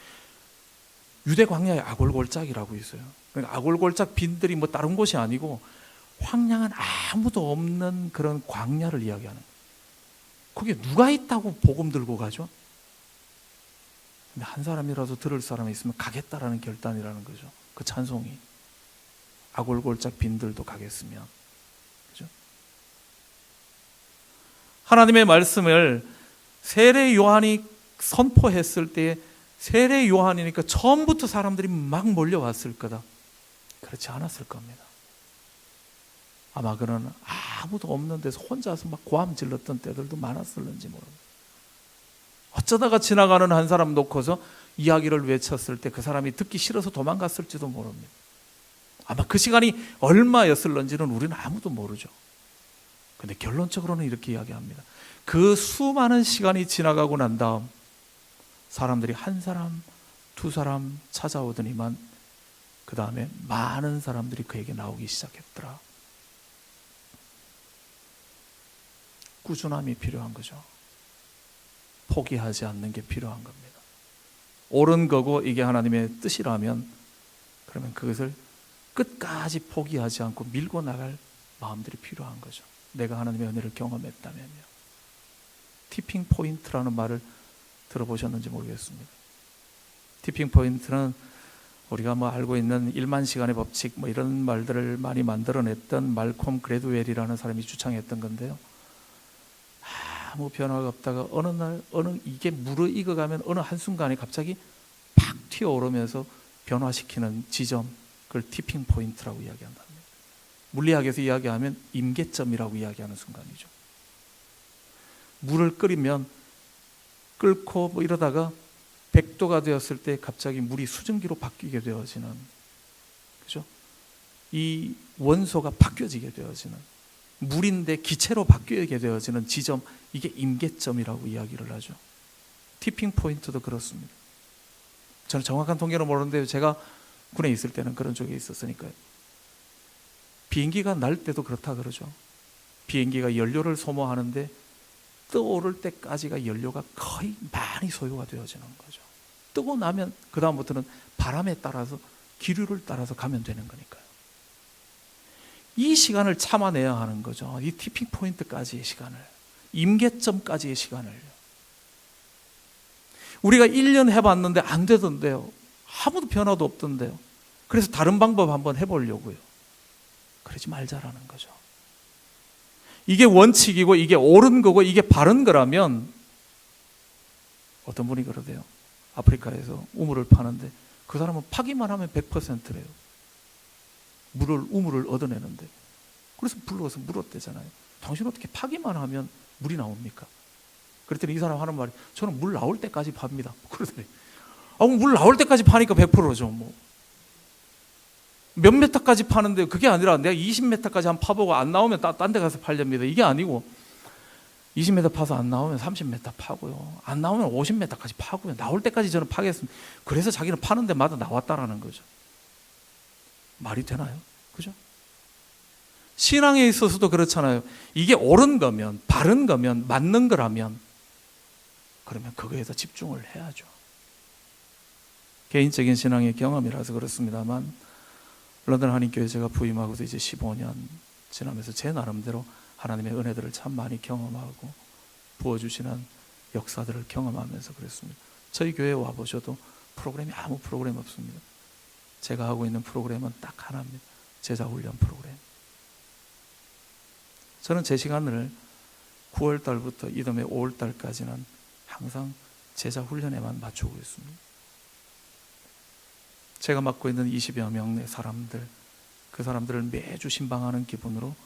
유대 광야에 아골골짝이라고 있어요. 그러니까 아골골짝 빈들이 다른 곳이 아니고 황량한 아무도 없는 그런 광야를 이야기하는 거예요. 거기에 누가 있다고 복음 들고 가죠? 근데 한 사람이라도 들을 사람이 있으면 가겠다라는 결단이라는 거죠. 그 찬송이. 아골골짝 빈들도 가겠으면. 그죠? 하나님의 말씀을 세례 요한이 선포했을 때 세례 요한이니까 처음부터 사람들이 막 몰려왔을 거다. 그렇지 않았을 겁니다. 아마 그는 아무도 없는 데서 혼자서 막 고함 질렀던 때들도 많았을는지 모릅니다. 어쩌다가 지나가는 한 사람 놓고서 이야기를 외쳤을 때 그 사람이 듣기 싫어서 도망갔을지도 모릅니다. 아마 그 시간이 얼마였을는지는 우리는 아무도 모르죠. 근데 결론적으로는 이렇게 이야기합니다. 그 수많은 시간이 지나가고 난 다음 사람들이 한 사람, 두 사람 찾아오더니만 그 다음에 많은 사람들이 그에게 나오기 시작했더라. 꾸준함이 필요한 거죠. 포기하지 않는 게 필요한 겁니다. 옳은 거고 이게 하나님의 뜻이라면 그러면 그것을 끝까지 포기하지 않고 밀고 나갈 마음들이 필요한 거죠. 내가 하나님의 은혜를 경험했다면요. 티핑 포인트라는 말을 들어보셨는지 모르겠습니다. 티핑 포인트는 우리가 알고 있는 1만 시간의 법칙 이런 말들을 많이 만들어냈던 말콤 그레드웰이라는 사람이 주창했던 건데요. 아무 변화가 없다가 어느 날 이게 무르익어가면 어느 한순간에 갑자기 팍 튀어오르면서 변화시키는 지점, 그걸 티핑 포인트라고 이야기한답니다. 물리학에서 이야기하면 임계점이라고 이야기하는 순간이죠. 물을 끓이면 끓고 뭐 이러다가 100도가 되었을 때 갑자기 물이 수증기로 바뀌게 되어지는, 그죠? 이 원소가 바뀌어지게 되어지는, 물인데 기체로 바뀌게 되어지는 지점, 이게 임계점이라고 이야기를 하죠. 티핑 포인트도 그렇습니다. 저는 정확한 통계는 모르는데 제가 군에 있을 때는 그런 쪽에 있었으니까요. 비행기가 날 때도 그렇다 그러죠. 비행기가 연료를 소모하는데 떠오를 때까지가 연료가 거의 많이 소요가 되어지는 거죠. 뜨고 나면 그 다음부터는 바람에 따라서 기류를 따라서 가면 되는 거니까요. 이 시간을 참아내야 하는 거죠. 이 티핑 포인트까지의 시간을, 임계점까지의 시간을. 우리가 1년 해봤는데 안 되던데요. 아무도 변화도 없던데요. 그래서 다른 방법 한번 해보려고요. 그러지 말자라는 거죠. 이게 원칙이고 이게 옳은 거고 이게 바른 거라면, 어떤 분이 그러대요. 아프리카에서 우물을 파는데 그 사람은 파기만 하면 100%래요. 우물을 얻어내는데. 그래서 불러서 물었대잖아요. 당신 어떻게 파기만 하면 물이 나옵니까? 그랬더니 이 사람 하는 말이, 저는 물 나올 때까지 팝니다. 그러더니, 물 나올 때까지 파니까 100%죠. 뭐. 몇 메타까지 파는데, 그게 아니라 내가 20m까지 한 파보고 안 나오면 딴 데 가서 팔렵니다. 이게 아니고 20m 파서 안 나오면 30m 파고요. 안 나오면 50m까지 파고요. 나올 때까지 저는 파겠습니다. 그래서 자기는 파는 데마다 나왔다라는 거죠. 말이 되나요? 그죠? 신앙에 있어서도 그렇잖아요. 이게 옳은 거면, 바른 거면, 맞는 거라면, 그러면 그거에서 집중을 해야죠. 개인적인 신앙의 경험이라서 그렇습니다만, 런던 한인교회 제가 부임하고도 이제 15년 지나면서 제 나름대로 하나님의 은혜들을 참 많이 경험하고 부어주시는 역사들을 경험하면서 그랬습니다. 저희 교회에 와보셔도 프로그램이 아무 프로그램 없습니다. 제가 하고 있는 프로그램은 딱 하나입니다. 제자훈련 프로그램. 저는 제 시간을 9월 달부터 이듬해 5월 달까지는 항상 제자훈련에만 맞추고 있습니다. 제가 맡고 있는 20여 명의 사람들, 그 사람들을 매주 신방하는 기분으로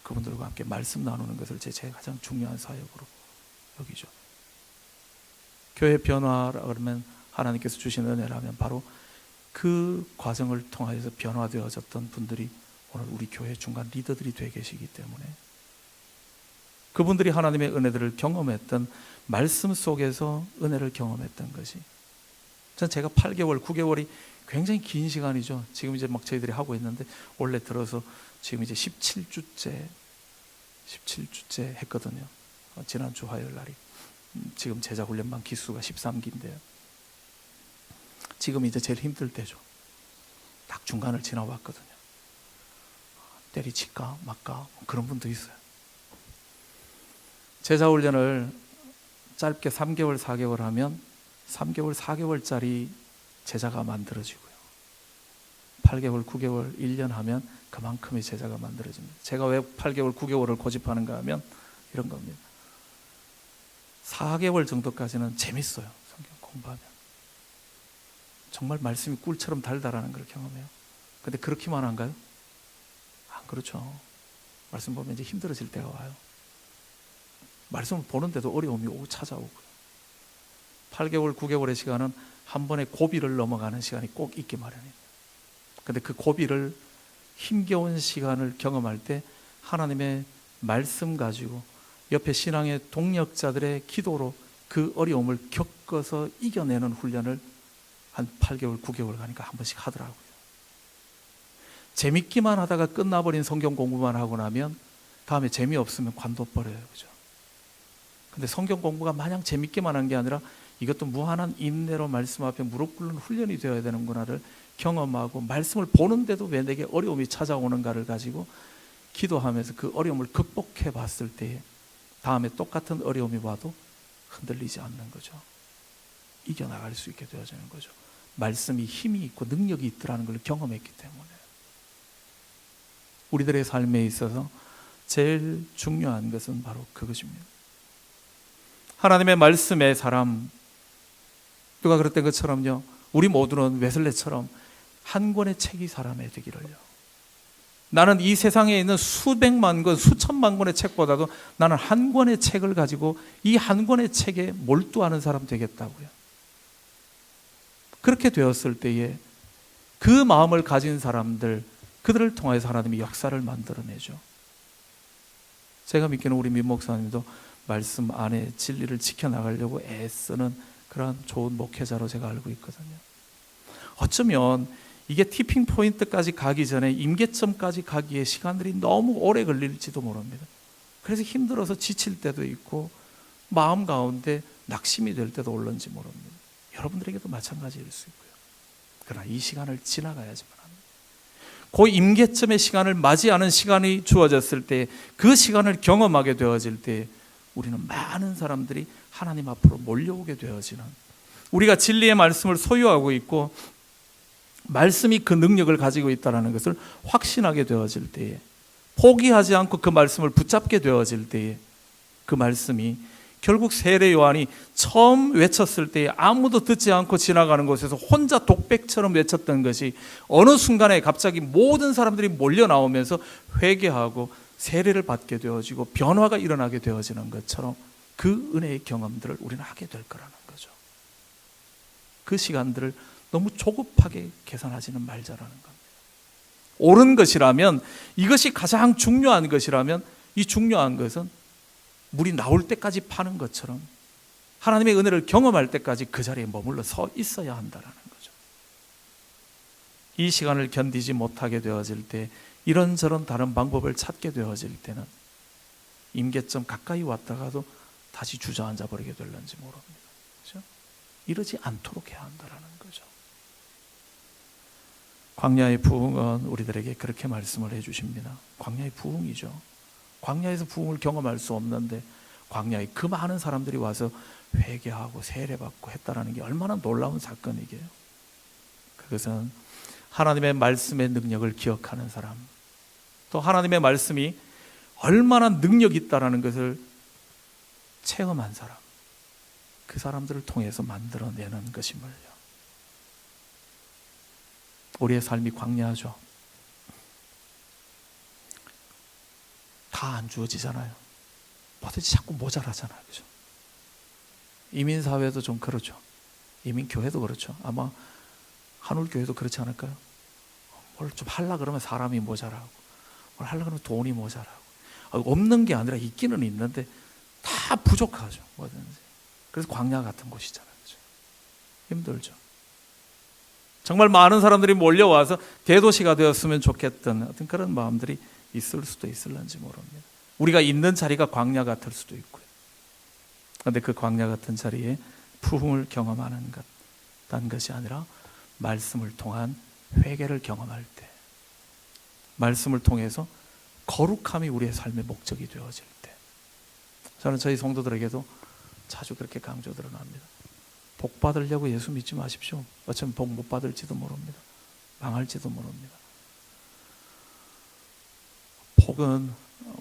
그분들과 함께 말씀 나누는 것을 제 가장 중요한 사역으로 여기죠. 교회 변화라 그러면, 하나님께서 주신 은혜라면 바로 그 과정을 통하여서 변화되어졌던 분들이 오늘 우리 교회 중간 리더들이 되어 계시기 때문에, 그분들이 하나님의 은혜들을 경험했던, 말씀 속에서 은혜를 경험했던 것이, 전 제가 8개월, 9개월이 굉장히 긴 시간이죠. 지금 이제 막 저희들이 하고 있는데, 원래 들어서 지금 이제 17주째 했거든요. 지난주 화요일 날이. 지금 제자훈련반 기수가 13기인데요. 지금 이제 제일 힘들 때죠. 딱 중간을 지나왔거든요. 때리칠까 말까 그런 분도 있어요. 제자훈련을 짧게 3개월, 4개월 하면 3개월, 4개월짜리 제자가 만들어지고요. 8개월, 9개월, 1년 하면 그만큼의 제자가 만들어집니다. 제가 왜 8개월, 9개월을 고집하는가 하면 이런 겁니다. 4개월 정도까지는 재밌어요. 성경 공부하면. 정말 말씀이 꿀처럼 달달하는 걸 경험해요. 근데 그렇기만 한가요? 안 그렇죠. 말씀 보면 이제 힘들어질 때가 와요. 말씀을 보는데도 어려움이 오고 찾아오고요. 8개월, 9개월의 시간은 한 번에 고비를 넘어가는 시간이 꼭 있기 마련입니다. 근데 그 고비를, 힘겨운 시간을 경험할 때 하나님의 말씀 가지고 옆에 신앙의 동력자들의 기도로 그 어려움을 겪어서 이겨내는 훈련을 한 8개월, 9개월 가니까 한 번씩 하더라고요. 재밌기만 하다가 끝나버린 성경 공부만 하고 나면 다음에 재미없으면 관둬버려요. 그죠? 근데 성경 공부가 마냥 재밌게만 한 게 아니라 이것도 무한한 인내로 말씀 앞에 무릎 꿇는 훈련이 되어야 되는구나를 경험하고, 말씀을 보는데도 왜 내게 어려움이 찾아오는가를 가지고 기도하면서 그 어려움을 극복해 봤을 때 다음에 똑같은 어려움이 와도 흔들리지 않는 거죠. 이겨나갈 수 있게 되어지는 거죠. 말씀이 힘이 있고 능력이 있더라는 걸 경험했기 때문에. 우리들의 삶에 있어서 제일 중요한 것은 바로 그것입니다. 하나님의 말씀의 사람, 누가 그랬던 것처럼요, 우리 모두는 웨슬레처럼 한 권의 책이 사람의 되기를요. 나는 이 세상에 있는 수백만 권, 수천만 권의 책보다도 나는 한 권의 책을 가지고 이 한 권의 책에 몰두하는 사람 되겠다고요. 그렇게 되었을 때에 그 마음을 가진 사람들, 그들을 통해서 하나님이 역사를 만들어내죠. 제가 믿기는 우리 민 목사님도 말씀 안에 진리를 지켜나가려고 애쓰는 그런 좋은 목회자로 제가 알고 있거든요. 어쩌면 이게 티핑 포인트까지 가기 전에 임계점까지 가기에 시간들이 너무 오래 걸릴지도 모릅니다. 그래서 힘들어서 지칠 때도 있고 마음 가운데 낙심이 될 때도 올는지 모릅니다. 여러분들에게도 마찬가지일 수 있고요. 그러나 이 시간을 지나가야지만 합니다. 그 임계점의 시간을 맞이하는 시간이 주어졌을 때, 그 시간을 경험하게 되어질 때 우리는 많은 사람들이 하나님 앞으로 몰려오게 되어지는, 우리가 진리의 말씀을 소유하고 있고 말씀이 그 능력을 가지고 있다는 것을 확신하게 되어질 때에, 포기하지 않고 그 말씀을 붙잡게 되어질 때에, 그 말씀이 결국 세례 요한이 처음 외쳤을 때에 아무도 듣지 않고 지나가는 곳에서 혼자 독백처럼 외쳤던 것이 어느 순간에 갑자기 모든 사람들이 몰려 나오면서 회개하고 세례를 받게 되어지고 변화가 일어나게 되어지는 것처럼 그 은혜의 경험들을 우리는 하게 될 거라는 거죠. 그 시간들을 너무 조급하게 계산하지는 말자라는 겁니다. 옳은 것이라면, 이것이 가장 중요한 것이라면, 이 중요한 것은 물이 나올 때까지 파는 것처럼 하나님의 은혜를 경험할 때까지 그 자리에 머물러 서 있어야 한다는 거죠. 이 시간을 견디지 못하게 되어질 때, 이런저런 다른 방법을 찾게 되어질 때는 임계점 가까이 왔다가도 다시 주저앉아 버리게 될는지 모릅니다. 그렇죠? 이러지 않도록 해야 한다는 거죠. 광야의 부흥은 우리들에게 그렇게 말씀을 해주십니다. 광야의 부흥이죠. 광야에서 부흥을 경험할 수 없는데 광야에 그 많은 사람들이 와서 회개하고 세례받고 했다는 게 얼마나 놀라운 사건이게요. 그것은 하나님의 말씀의 능력을 기억하는 사람, 또 하나님의 말씀이 얼마나 능력이 있다는 것을 체험한 사람, 그 사람들을 통해서 만들어내는 것임을요. 우리의 삶이 광야죠. 다 안 주어지잖아요. 뭐든지 자꾸 모자라잖아요. 그죠? 이민사회도 좀 그렇죠. 이민교회도 그렇죠. 아마 한울교회도 그렇지 않을까요? 뭘 좀 하려고 그러면 사람이 모자라고, 뭘 하려고 그러면 돈이 모자라고. 없는 게 아니라 있기는 있는데 다 부족하죠. 뭐든지. 그래서 광야 같은 곳이잖아요. 그죠? 힘들죠. 정말 많은 사람들이 몰려와서 대도시가 되었으면 좋겠던 어떤 그런 마음들이 있을 수도 있을런지 모릅니다. 우리가 있는 자리가 광야 같을 수도 있고요. 그런데 그 광야 같은 자리에 부흥을 경험하는 것, 딴 것이 아니라 말씀을 통한 회개를 경험할 때, 말씀을 통해서 거룩함이 우리의 삶의 목적이 되어질 때, 저는 저희 성도들에게도 자주 그렇게 강조들을 합니다. 복 받으려고 예수 믿지 마십시오. 어쩌면 복 못 받을지도 모릅니다. 망할지도 모릅니다. 복은,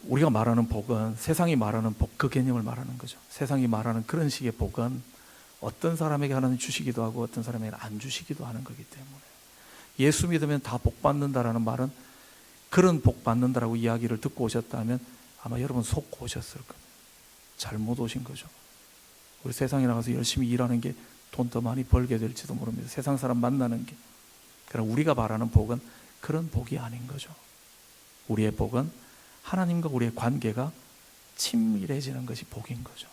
우리가 말하는 복은 세상이 말하는 복, 그 개념을 말하는 거죠. 세상이 말하는 그런 식의 복은 어떤 사람에게 하나님 주시기도 하고 어떤 사람에게 안 주시기도 하는 거기 때문에, 예수 믿으면 다 복 받는다라는 말은 그런 복 받는다라고 이야기를 듣고 오셨다면 아마 여러분 속고 오셨을 겁니다. 잘못 오신 거죠. 우리 세상에 나가서 열심히 일하는 게 돈 더 많이 벌게 될지도 모릅니다. 세상 사람 만나는 게. 그러나 우리가 말하는 복은 그런 복이 아닌 거죠. 우리의 복은 하나님과 우리의 관계가 친밀해지는 것이 복인 거죠.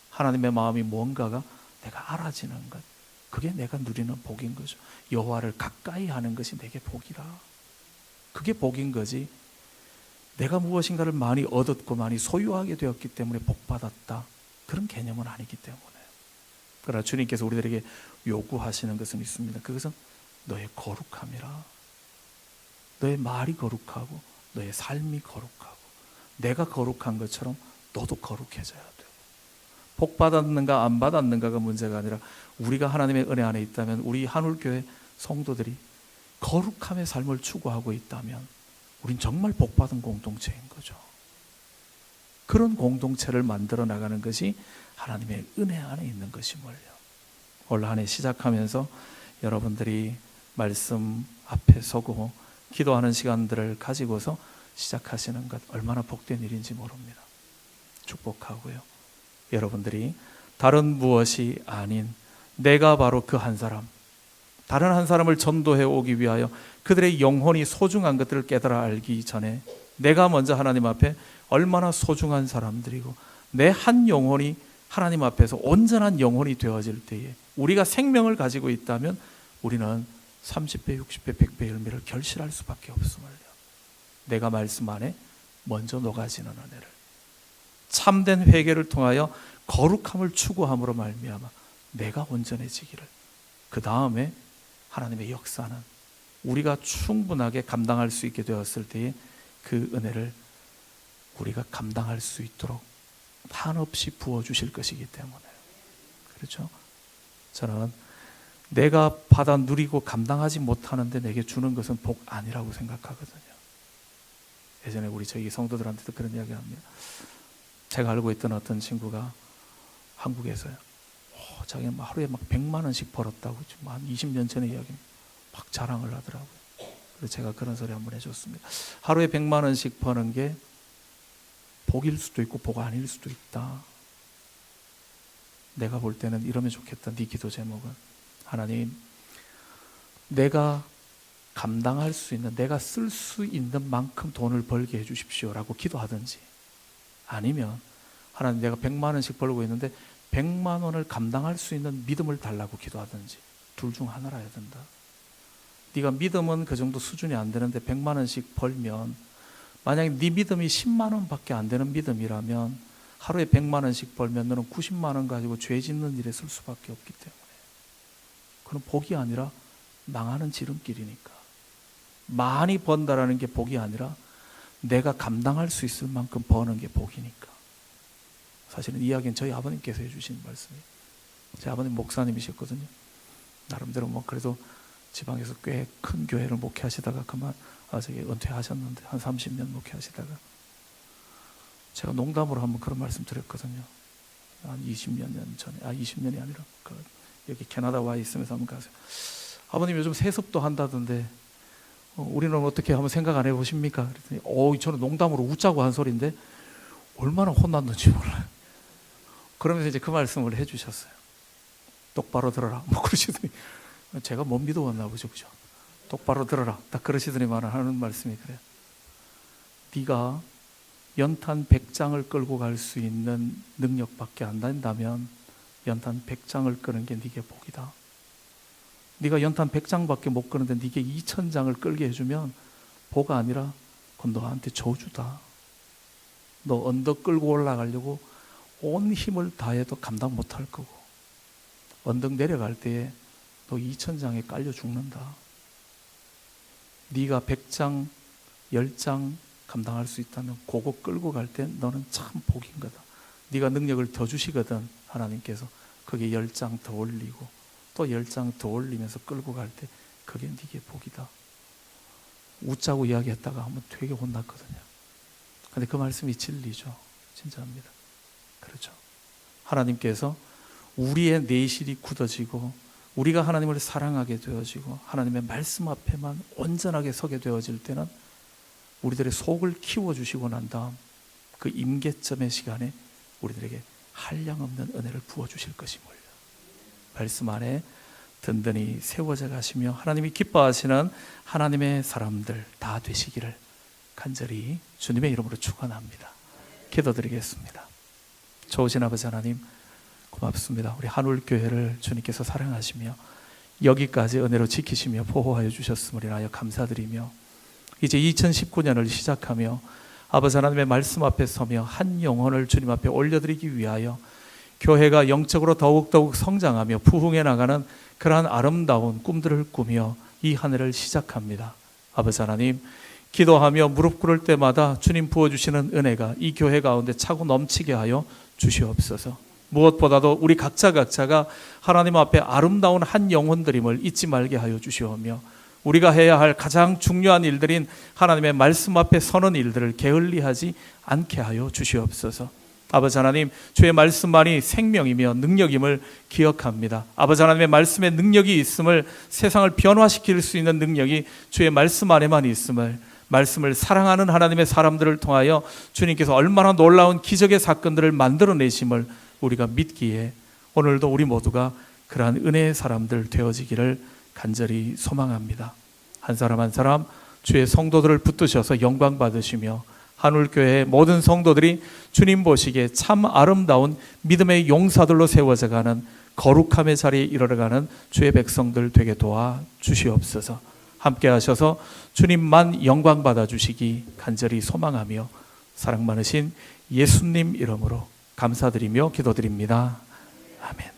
하나님의 마음이 뭔가가 내가 알아지는 것, 그게 내가 누리는 복인 거죠. 여호와를 가까이 하는 것이 내게 복이라. 그게 복인 거지, 내가 무엇인가를 많이 얻었고 많이 소유하게 되었기 때문에 복받았다, 그런 개념은 아니기 때문에. 그러나 주님께서 우리들에게 요구하시는 것은 있습니다. 그것은 너의 거룩함이라. 너의 말이 거룩하고 너의 삶이 거룩하고 내가 거룩한 것처럼 너도 거룩해져야 돼요. 복 받았는가 안 받았는가가 문제가 아니라 우리가 하나님의 은혜 안에 있다면, 우리 한울교회 성도들이 거룩함의 삶을 추구하고 있다면 우린 정말 복 받은 공동체인 거죠. 그런 공동체를 만들어 나가는 것이 하나님의 은혜 안에 있는 것임을요. 올 한 해 시작하면서 여러분들이 말씀 앞에 서고 기도하는 시간들을 가지고서 시작하시는 것 얼마나 복된 일인지 모릅니다. 축복하고요. 여러분들이 다른 무엇이 아닌 내가 바로 그 한 사람, 다른 한 사람을 전도해 오기 위하여 그들의 영혼이 소중한 것들을 깨달아 알기 전에 내가 먼저 하나님 앞에 얼마나 소중한 사람들이고 내 한 영혼이 하나님 앞에서 온전한 영혼이 되어질 때에 우리가 생명을 가지고 있다면 우리는 30배, 60배, 100배 열매를 결실할 수밖에 없음을요. 내가 말씀 안에 먼저 녹아지는 은혜를, 참된 회개를 통하여 거룩함을 추구함으로 말미암아 내가 온전해지기를, 그 다음에 하나님의 역사는 우리가 충분하게 감당할 수 있게 되었을 때에 그 은혜를 우리가 감당할 수 있도록 한없이 부어주실 것이기 때문에, 그렇죠? 저는 내가 받아 누리고 감당하지 못하는데 내게 주는 것은 복 아니라고 생각하거든요. 예전에 우리 저희 성도들한테도 그런 이야기 합니다. 제가 알고 있던 어떤 친구가 한국에서요, 자기는 하루에 막 100만 원씩 벌었다고, 지금 한 20년 전의 이야기입니다. 막 자랑을 하더라고요. 그래서 제가 그런 소리 한번 해줬습니다. 하루에 100만 원씩 버는 게 복일 수도 있고 복 아닐 수도 있다. 내가 볼 때는 이러면 좋겠다. 네 기도 제목은, 하나님, 내가 감당할 수 있는, 내가 쓸 수 있는 만큼 돈을 벌게 해주십시오 라고 기도하든지, 아니면 하나님, 내가 100만 원씩 벌고 있는데 100만 원을 감당할 수 있는 믿음을 달라고 기도하든지, 둘 중 하나라 해야 된다. 네가 믿음은 그 정도 수준이 안 되는데 100만 원씩 벌면, 만약에 네 믿음이 10만 원밖에 안 되는 믿음이라면 하루에 100만 원씩 벌면 너는 90만 원 가지고 죄 짓는 일에 쓸 수밖에 없기 때문에, 그건 복이 아니라 망하는 지름길이니까. 많이 번다라는 게 복이 아니라 내가 감당할 수 있을 만큼 버는 게 복이니까. 사실은 이 이야기는 저희 아버님께서 해주신 말씀이에요. 제 아버님 목사님이셨거든요. 나름대로 뭐 그래도 지방에서 꽤 큰 교회를 목회하시다가 그만 은퇴하셨는데, 한 30년 목회하시다가 제가 농담으로 한번 그런 말씀 드렸거든요. 한 20년 전에, 20년이 아니라 여기 캐나다 와 있으면서 한번 가세요. 아버님 요즘 세습도 한다던데 우리는 어떻게 한번 생각 안 해보십니까? 그랬더니 저는 농담으로 웃자고 한 소리인데 얼마나 혼났는지 몰라요. 그러면서 이제 그 말씀을 해주셨어요. 똑바로 들어라. 뭐 그러시더니, 제가 못 믿어왔나 보죠, 그죠? 똑바로 들어라. 딱 그러시더니만 하는 말씀이 그래요. 네가 연탄 100장을 끌고 갈 수 있는 능력밖에 안 된다면 연탄 100장을 끄는 게 네게 복이다. 네가 연탄 100장밖에 못 끄는데 네게 2000장을 끌게 해주면 복 아니라 그건 너한테 저주다. 너 언덕 끌고 올라가려고 온 힘을 다해도 감당 못할 거고, 언덕 내려갈 때에 너 2000장에 깔려 죽는다. 네가 100장, 10장 감당할 수 있다면 그거 끌고 갈 때 너는 참 복인 거다. 네가 능력을 더 주시거든, 하나님께서. 그게 10장 더 올리고 또 10장 더 올리면서 끌고 갈 때 그게 네게 복이다. 웃자고 이야기했다가 한번 되게 혼났거든요. 근데 그 말씀이 진리죠. 진짜입니다. 그렇죠. 하나님께서 우리의 내실이 굳어지고 우리가 하나님을 사랑하게 되어지고 하나님의 말씀 앞에만 온전하게 서게 되어질 때는 우리들의 속을 키워주시고 난 다음 그 임계점의 시간에 우리들에게 한량없는 은혜를 부어주실 것임을 말씀 안에 든든히 세워져 가시며 하나님이 기뻐하시는 하나님의 사람들 다 되시기를 간절히 주님의 이름으로 축원합니다. 기도드리겠습니다. 좋으신 아버지 하나님, 고맙습니다. 우리 한울교회를 주님께서 사랑하시며 여기까지 은혜로 지키시며 보호하여 주셨음을 인하여 감사드리며, 이제 2019년을 시작하며 아버지 하나님의 말씀 앞에 서며 한 영혼을 주님 앞에 올려드리기 위하여 교회가 영적으로 더욱더욱 성장하며 부흥해 나가는 그러한 아름다운 꿈들을 꾸며 이 한 해를 시작합니다. 아버지 하나님, 기도하며 무릎 꿇을 때마다 주님 부어주시는 은혜가 이 교회 가운데 차고 넘치게 하여 주시옵소서. 무엇보다도 우리 각자가 하나님 앞에 아름다운 한 영혼들임을 잊지 말게 하여 주시오며, 우리가 해야 할 가장 중요한 일들인 하나님의 말씀 앞에 서는 일들을 게을리하지 않게 하여 주시옵소서. 아버지 하나님, 주의 말씀만이 생명이며 능력임을 기억합니다. 아버지 하나님의 말씀에 능력이 있음을, 세상을 변화시킬 수 있는 능력이 주의 말씀 안에만 있음을, 말씀을 사랑하는 하나님의 사람들을 통하여 주님께서 얼마나 놀라운 기적의 사건들을 만들어내심을 우리가 믿기에 오늘도 우리 모두가 그러한 은혜의 사람들 되어지기를 간절히 소망합니다. 한 사람 한 사람 주의 성도들을 붙드셔서 영광 받으시며 한울교회의 모든 성도들이 주님 보시기에 참 아름다운 믿음의 용사들로 세워져 가는 거룩함의 자리에 이르러가는 주의 백성들 되게 도와 주시옵소서. 함께 하셔서 주님만 영광 받아 주시기 간절히 소망하며 사랑 많으신 예수님 이름으로 감사드리며 기도드립니다. 아멘.